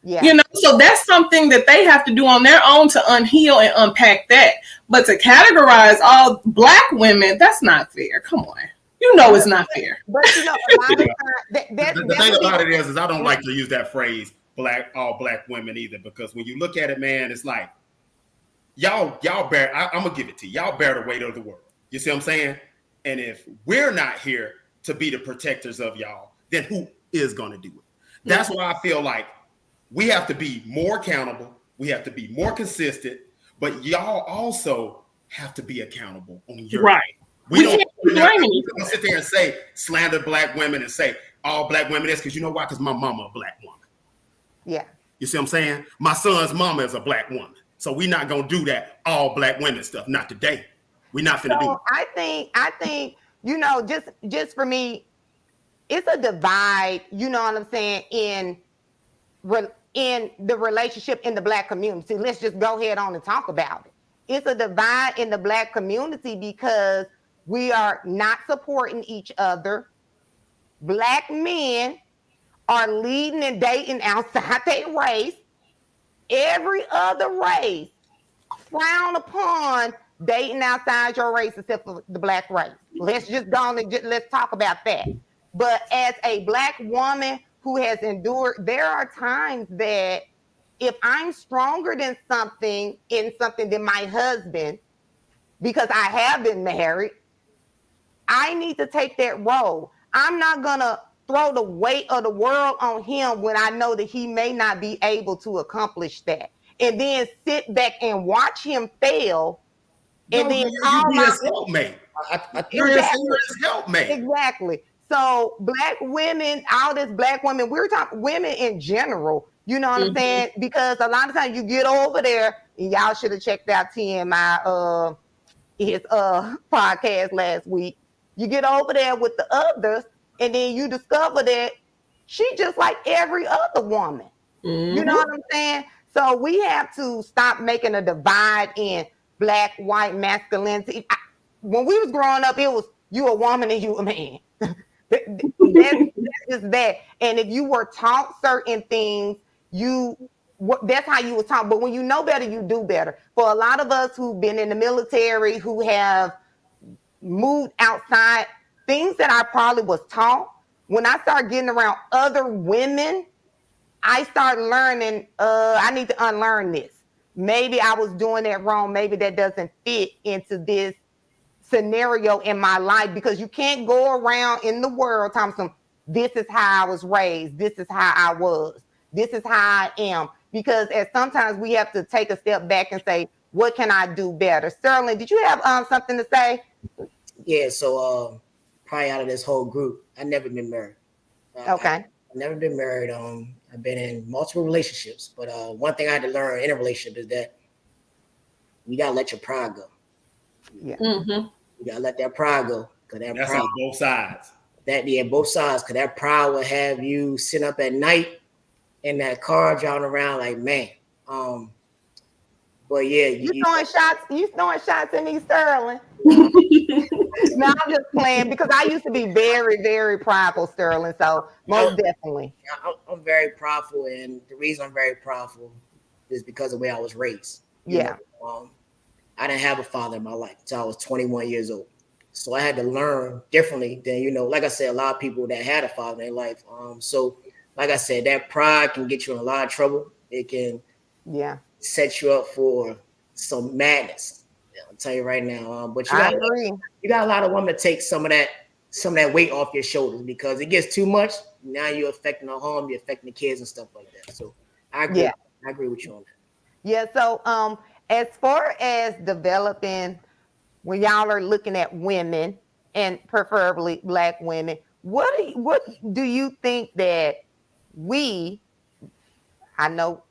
Yeah. So that's something that they have to do on their own to unheal and unpack that. But to categorize all Black women, that's not fair. Come on. It's not fair. But a lot of times, the thing about it is I don't like to use that phrase, all Black women either, because when you look at it, man, it's like, y'all bear, I'm going to give it to you. Y'all bear the weight of the world. You see what I'm saying? And if we're not here to be the protectors of y'all, then who is going to do it? That's why I feel like we have to be more accountable. We have to be more consistent, but y'all also have to be accountable on your right. We don't sit there and say slander Black women and say all Black women. That's because you know why? Because my mama a Black woman. Yeah. You see what I'm saying? My son's mama is a Black woman. So we're not gonna do that all Black women stuff. Not today. We're not finna do it. I think just for me, it's a divide. You know what I'm saying? In the relationship in the Black community. Let's just go ahead on and talk about it. It's a divide in the Black community because we are not supporting each other. Black men are leading and dating outside their race. Every other race frown upon dating outside your race except for the Black race. Let's just go on and let's talk about that. But as a Black woman who has endured, there are times that if I'm stronger than something than my husband, because I have been married, I need to take that role. I'm not going to throw the weight of the world on him when I know that he may not be able to accomplish that. And then sit back and watch him fail. And then you're his helpmate. You're his helpmate. Exactly. So Black women, all this Black women, we're talking women in general, you know what I'm saying? Because a lot of times you get over there, and y'all should have checked out TMI, his podcast last week. You get over there with the others, and then you discover that she just like every other woman. You know what I'm saying? So we have to stop making a divide in black, white masculinity. When we was growing up, it was you a woman and you a man. that's just that. And if you were taught certain things, that's how you were taught. But when you know better, you do better. For a lot of us who've been in the military, who have moved outside, things that I probably was taught, when I started getting around other women, I started learning, I need to unlearn this. Maybe I was doing that wrong. Maybe that doesn't fit into this scenario in my life, because you can't go around in the world Thompson, this is how I was raised, this is how I was, this is how I am, because sometimes we have to take a step back and say, what can I do better? Sterling, did you have something to say? Yeah, so probably out of this whole group, I've never been married. Okay. I've never been married. I've been in multiple relationships, but one thing I had to learn in a relationship is that you gotta let your pride go. Yeah. Mm-hmm. You gotta let that pride go, because that's pride, on both sides. Both sides, because that pride will have you sitting up at night in that car driving around like, man. But yeah, you throwing shots at me, Sterling. No, I'm just playing, because I used to be very, very prideful, Sterling. So most definitely. I'm very prideful, and the reason I'm very prideful is because of the way I was raised. Yeah. I didn't have a father in my life until I was 21 years old. So I had to learn differently than, like I said, a lot of people that had a father in their life. So like I said, that pride can get you in a lot of trouble. It can set you up for some madness. I'll tell you right now. But I agree. You got a lot of women to take some of that weight off your shoulders, because it gets too much. Now you're affecting the home, you're affecting the kids and stuff like that. So I agree. Yeah. I agree with you on that. Yeah. So as far as developing, when y'all are looking at women, and preferably Black women, what do you think that I know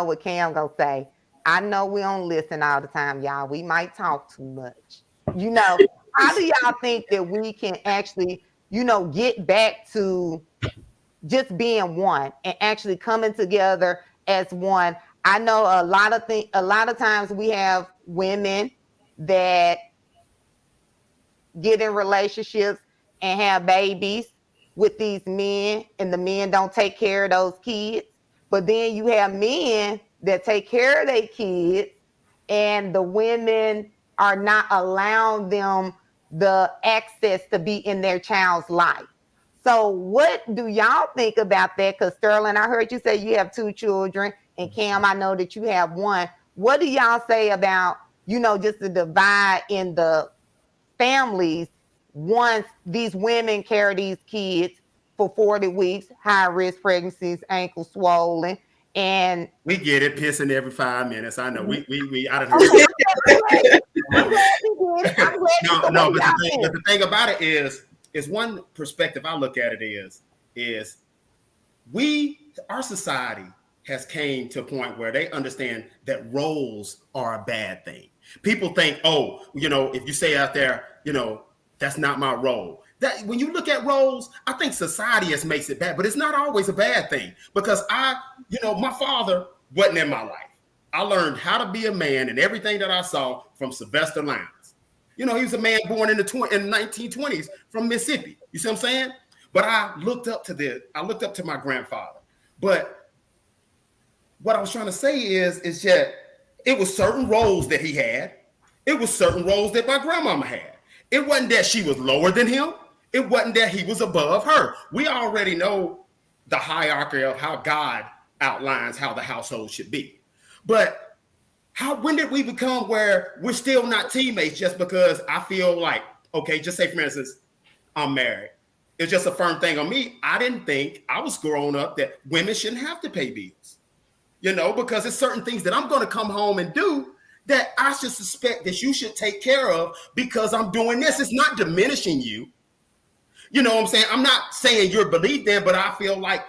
what Cam gonna say. I know we don't listen all the time, y'all. We might talk too much. How do y'all think that we can actually, get back to just being one and actually coming together as one? I know a lot of times we have women that get in relationships and have babies with these men, and the men don't take care of those kids. But then you have men that take care of their kids, and the women are not allowing them the access to be in their child's life. So what do y'all think about that? Because Sterling, I heard you say you have 2 children, and Cam, I know that you have 1. What do y'all say about, just the divide in the families once these women carry these kids for 40 weeks, high risk pregnancies, ankle swollen, and we get it, pissing every 5 minutes. I know we I don't know. No, but the thing about it is one perspective I look at it is our society has came to a point where they understand that roles are a bad thing. People think, if you say out there, that's not my role. That when you look at roles, I think society makes it bad, but it's not always a bad thing, because my father wasn't in my life. I learned how to be a man and everything that I saw from Sylvester Lyons. He was a man born in the 1920s from Mississippi. You see what I'm saying? But I looked up to my grandfather. But what I was trying to say is that it was certain roles that he had. It was certain roles that my grandmama had. It wasn't that she was lower than him. It wasn't that he was above her. We already know the hierarchy of how God outlines how the household should be. But when did we become where we're still not teammates just because I feel like, okay, just say for instance, I'm married. It's just a firm thing on me. I didn't think, I was growing up, that women shouldn't have to pay bills. Because it's certain things that I'm going to come home and do that I should suspect that you should take care of because I'm doing this. It's not diminishing you. You know what I'm saying? I'm not saying you're beneath them, but I feel like,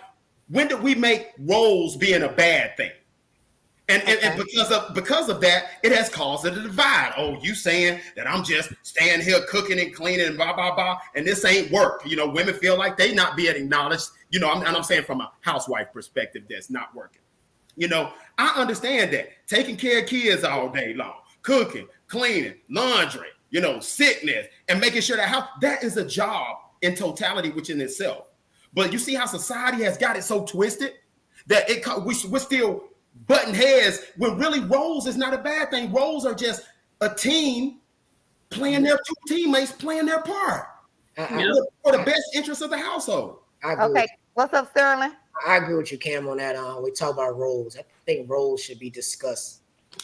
when did we make roles being a bad thing? And because of that, it has caused a divide. Oh, you saying that I'm just staying here cooking and cleaning and blah, blah, blah, and this ain't work. Women feel like they not being acknowledged. I'm saying from a housewife perspective, that's not working. I understand that. Taking care of kids all day long, cooking, cleaning, laundry, you know, sickness, and making sure that is a job in totality, which in itself. But you see how society has got it so twisted that we're still butting heads when really roles is not a bad thing. Roles are just a team playing their two teammates playing their part for the best interest of the household. Okay, what's up, Sterling? I agree with you, Cam, on that. We talk about roles. I think roles should be discussed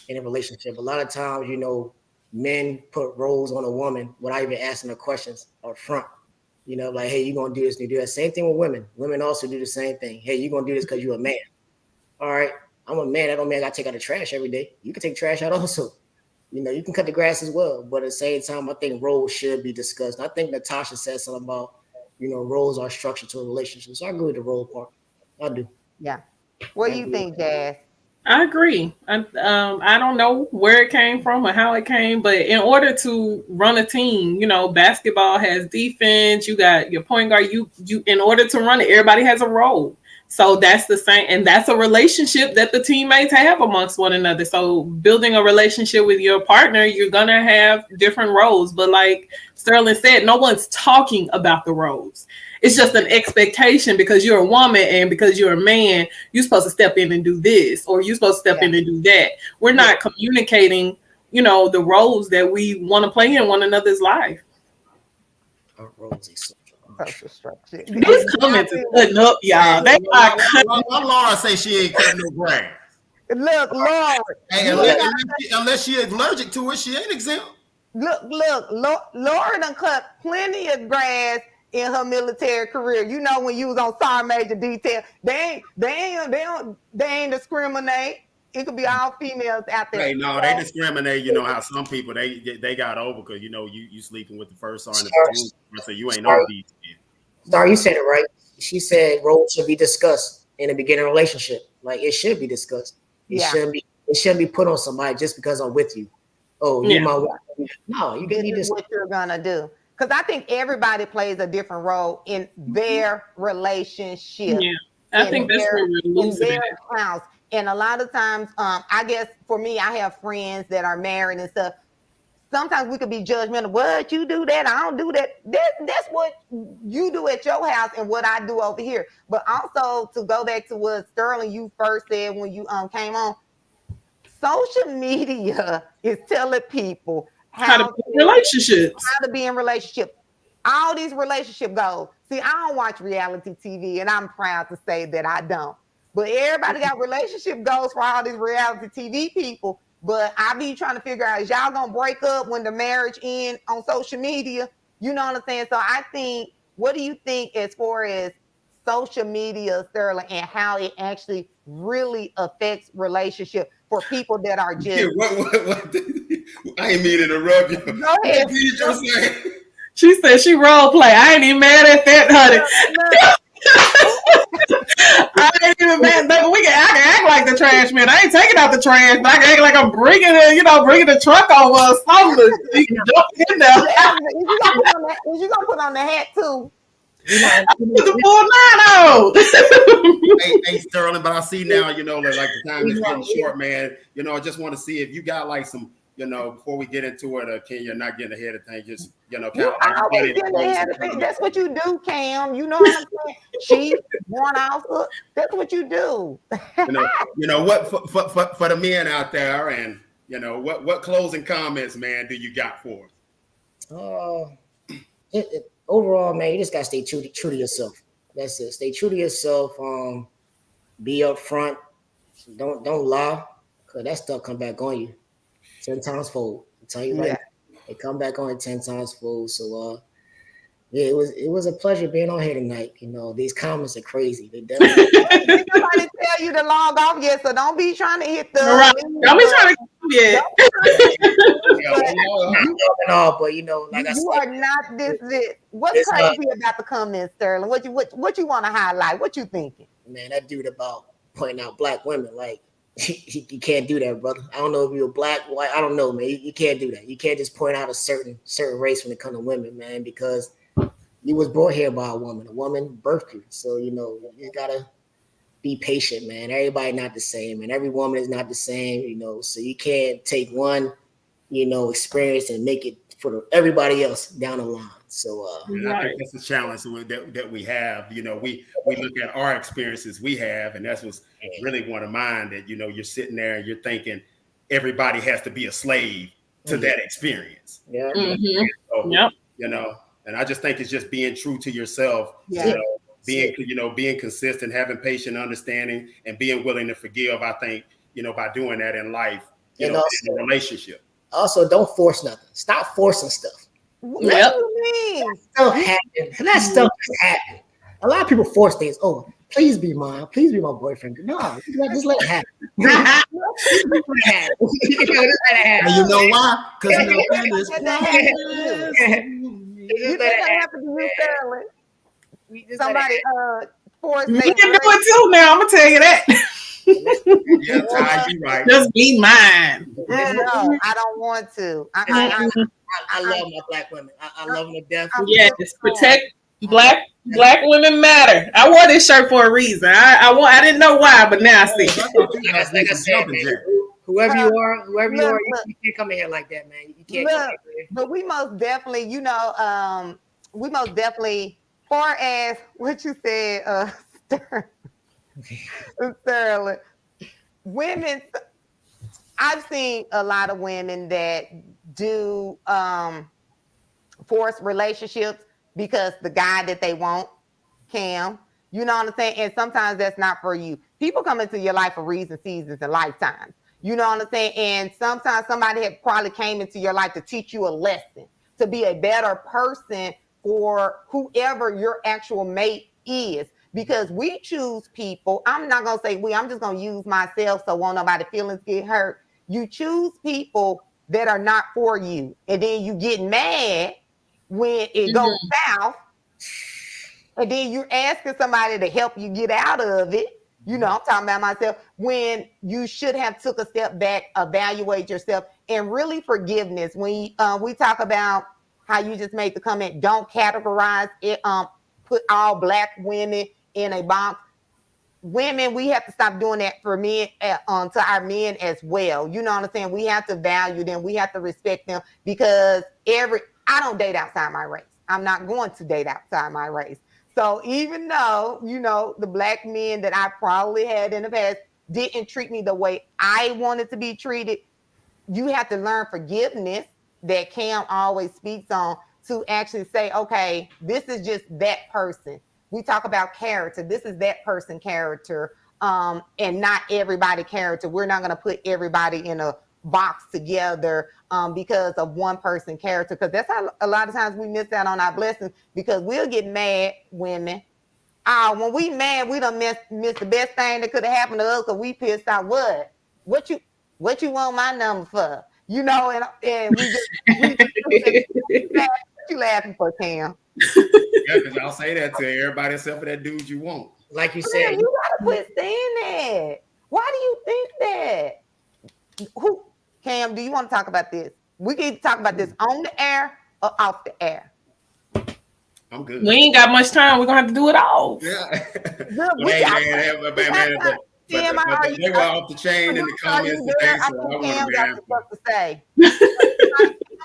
in a relationship. A lot of times, you know, men put roles on a woman without even asking her questions up front. You know, like, hey, you're going to do this, you do that. Same thing with women. Women also do the same thing. Hey, you're going to do this because you're a man. All right, I'm a man. That don't mean I got to take out the trash every day. You can take trash out also. You know, you can cut the grass as well. But at the same time, I think roles should be discussed. I think Natasha said something about, you know, roles are structured to a relationship. So I agree with the role part. I do. Yeah. What do you think, Jazz? I agree. I don't know where it came from or how it came, but in order to run a team, you know, basketball has defense. You got your point guard. You in order to run it, everybody has a role. So that's the same, and that's a relationship that the teammates have amongst one another. So building a relationship with your partner, you're gonna have different roles. But like Sterling said, no one's talking about the roles. It's just an expectation because you're a woman and because you're a man, you're supposed to step in and do this, or you're supposed to step in and do that. We're not communicating, you know, the roles that we want to play in one another's life. Our roles Social structure. These comments are cutting up, y'all. They are cutting up. Laura say she ain't cutting no grass. Look, Lord. Hey, unless she allergic to it, she ain't exempt. Look, Laura done cut plenty of grass in her military career. You know, when you was on Sergeant Major Detail, they ain't discriminate. It could be all females out there. Hey, no, they discriminate. You know how some people they got over because you know you sleeping with the first sergeant, so you ain't no these. Sorry, you said it right. She said roles should be discussed in a beginning relationship. Like it should be discussed. It shouldn't be put on somebody just because I'm with you. Oh, you're my wife. No, you need to. What you're gonna do? Because I think everybody plays a different role in their relationship. Yeah, I think that's where we're losing in their house. And a lot of times, I guess for me, I have friends that are married and stuff. Sometimes we could be judgmental. What you do that? I don't do that. That's what you do at your house and what I do over here. But also to go back to what Sterling you first said when you came on, social media is telling people how to be in relationships. How to be in relationships. All these relationship goals. See, I don't watch reality TV, and I'm proud to say that I don't. But everybody got relationship goals for all these reality TV people. But I be trying to figure out, is y'all gonna break up when the marriage ends on social media? You know what I'm saying? So I think, what do you think as far as social media, Sterling, and how it actually really affects relationship for people that are just... Yeah, what? I ain't mean to interrupt you. Go ahead. What did you just say? She said she role play. I ain't even mad at that, honey. I ain't even mad. I can act like the trash man. I ain't taking out the trash, but I can act like I'm bringing the truck over or something. You can jump in there. You gonna put on the hat too? The full 9 Hey, Sterling, but I see now, like the time is getting short, man. I just want to see if you got like some, before we get into it, Ken, you're not getting ahead of things. Just, you always getting ahead of things. That's what you do, Cam. You know what I'm saying? She born off. That's what you do. What for the men out there, and what closing comments, man, do you got for us? Overall, man, you just gotta stay true to yourself. That's it. Stay true to yourself. Be upfront. Don't lie, cause that stuff come back on you 10 times fold. I tell you right, it come back on you 10 times fold. So it was a pleasure being on here tonight. These comments are crazy. They definitely trying to tell you to log off yet, so don't be trying to hit the. Don't be trying to yet. Like I said, you are not this. What's crazy about the comments, Sterling? What you want to highlight? What you thinking? Man, that dude about pointing out black women, like you can't do that, brother. I don't know if you're black, white. I don't know, man. You can't do that. You can't just point out a certain race when it comes to women, man, because you was brought here by a woman. A woman birthed you, so you gotta be patient, man. Everybody not the same, and every woman is not the same, so you can't take one experience and make it for everybody else down the line. So and I think that's the challenge that we have. We look at our experiences we have, and that's what's really one of mine. That you're sitting there and you're thinking everybody has to be a slave to that experience. Yeah. Mm-hmm. So, and I just think it's just being true to yourself. Yeah. Being consistent, having patient understanding, and being willing to forgive. I think by doing that in life, also, in a relationship. Also, don't force nothing. Stop forcing stuff. What do you mean? Stuff happen. That stuff just happen. A lot of people force things. Oh, please be mine. Please be my boyfriend. No, just let it happen. Just let it happen. And you know why? Because You think that happened to you, Sterling? Somebody forced you can do it too now. I'm gonna tell you that. Yeah, Ty, you right. Just be mine. No, I don't want to. I love my black women. I love them to death. Yes, protect black women matter. I wore this shirt for a reason. I didn't know why, but now I see. Like I said, man, whoever you are, you can't come in here like that, man. You can't. Come in here. But we most definitely, far as what you said, Sterling, women. I've seen a lot of women that do forced relationships because the guy that they want, Cam, you know what I'm saying? And sometimes that's not for you. People come into your life for reasons, seasons, and lifetimes. You know what I'm saying? And sometimes somebody had probably came into your life to teach you a lesson, to be a better person for whoever your actual mate is. Because we choose people. I'm not going to say we. I'm just going to use myself so won't nobody's feelings get hurt. You choose people that are not for you. And then you get mad when it goes south. And then you're asking somebody to help you get out of it. I'm talking about myself. When you should have took a step back, evaluate yourself, and really forgiveness. When we talk about how you just made the comment, don't categorize it, put all black women in a box. Women, we have to stop doing that for men, to our men as well. You know what I'm saying? We have to value them. We have to respect them because I don't date outside my race. I'm not going to date outside my race. So even though, the black men that I probably had in the past didn't treat me the way I wanted to be treated, you have to learn forgiveness that Cam always speaks on to actually say, okay, this is just that person. We talk about character. This is that person character, and not everybody character. We're not going to put everybody in a box together because of one person character, because that's how a lot of times we miss out on our blessings, because we'll get mad, women. When we mad, we done miss the best thing that could have happened to us because we pissed out. What you want my number for? And what you laughing for, Cam? Yeah, because I'll say that to everybody except for that dude you want. Like you said, you gotta quit saying that. Why do you think that? Cam, do you want to talk about this? We can talk about this on the air or off the air. I'm good. We ain't got much time. We're gonna have to do it all. Yeah. They were off the chain in the comments today, so I want to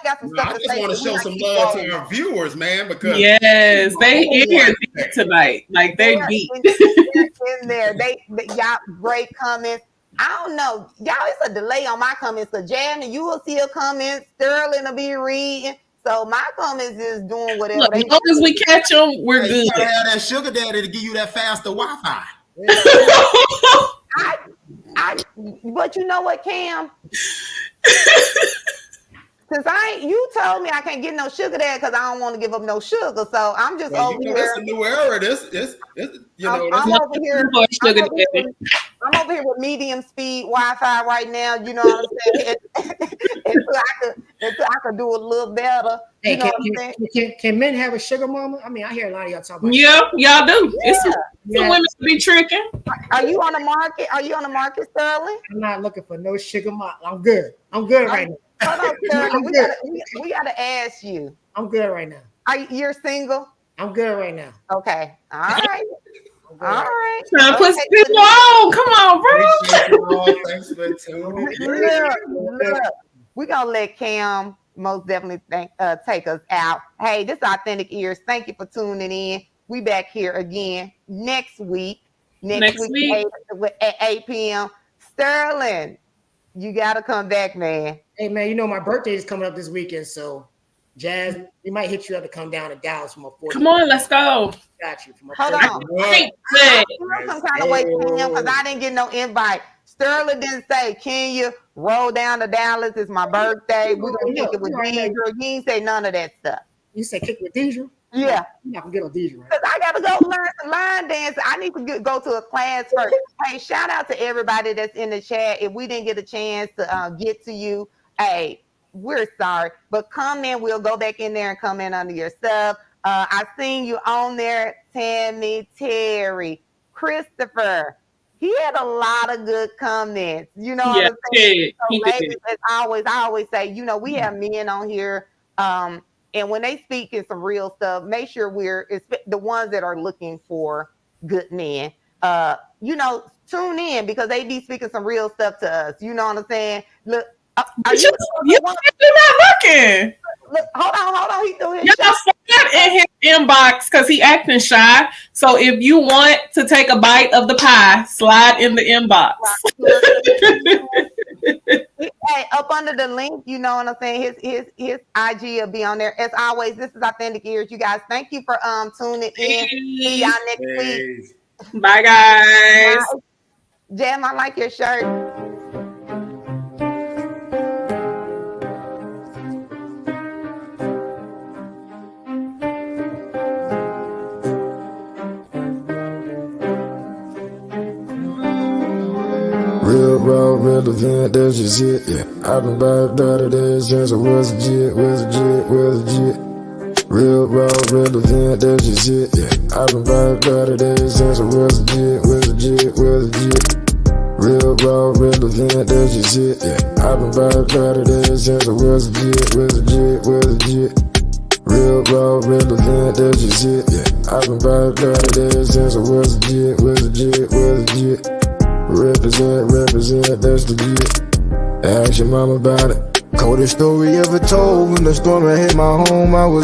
got some stuff to say. I just want to show some love to our viewers, man, because yes, they here tonight, like they beat in there. They y'all great comments. I don't know, y'all. It's a delay on my comments. So Jasmine, you will see a comment. Sterling will be reading. So my comments is doing whatever. Look, as long as we catch them, we're good. You gotta have that sugar daddy to give you that faster Wi-Fi. But you know what, Cam? Since you told me I can't get no sugar daddy because I don't want to give up no sugar. So I'm just over here. It's a new era. I'm over here. I'm over here with medium speed Wi-Fi right now. You know what I'm saying? until I could do a little better. Hey, can men have a sugar mama? I mean, I hear a lot of y'all talking about. Yeah, y'all do. Yeah. Some women be tricking. Are you on the market? Sterling? I'm not looking for no sugar mama. I'm good right now. Hold on, Sterling. We gotta ask you. I'm good right now. You're single? I'm good right now. Okay. All right. All right. Trying to put people on. Come on, bro. Thanks for tuning in. Look. we're going to let Cam most definitely take us out. Hey, this is Authentic Ears. Thank you for tuning in. We back here again next week. Next week. At 8 p.m. Sterling, you got to come back, man. Hey, man, you know my birthday is coming up this weekend, so Jazz, we might hit you up to come down to Dallas for my 40th. Come on, let's go. Got you. For my Hold on. I feel some kind of way, Cam, because I didn't get no invite. Sterling didn't say, can you roll down to Dallas? It's my birthday. We're going to kick it with Deidre. He didn't say none of that stuff. You say kick with Deidre? Yeah. You're not going to get on Deidre, right? Because I got to go learn some line dance. I need to go to a class first. Hey, shout out to everybody that's in the chat. If we didn't get a chance to get to you, hey, we're sorry. But comment. We'll go back in there and comment under your stuff. I seen you on there, Tammy, Terry, Christopher. He had a lot of good comments. You know what I'm saying? So ladies, as always, I always say, you know, we have men on here. And when they speak in some real stuff, make sure we're the ones that are looking for good men. You know, tune in because they be speaking some real stuff to us. You know what I'm saying? Look, you're not looking. Look, hold on. He threw his shot in his inbox because he acting shy. So if you want to take a bite of the pie, slide in the inbox. Hey, up under the link, you know what I'm saying? His IG will be on there. As always, this is Authentic Ears. You guys, thank you for tuning in. See y'all next week. Bye, guys. Bye. Jam, I like your shirt. Real raw, relevant, that's just it, yeah. I've been by 30 days since I was legit. Real raw, relevant, that's just it, yeah. I've been by 30 days since I was legit. Real raw, relevant, that's just it, yeah. I've been by 30 days since I was legit. Real raw, relevant, that's just it, yeah. I've been by 30 days since I was legit. Represent, that's the deal. Ask your mama about it. Coldest story ever told. When the storm hit my home, I was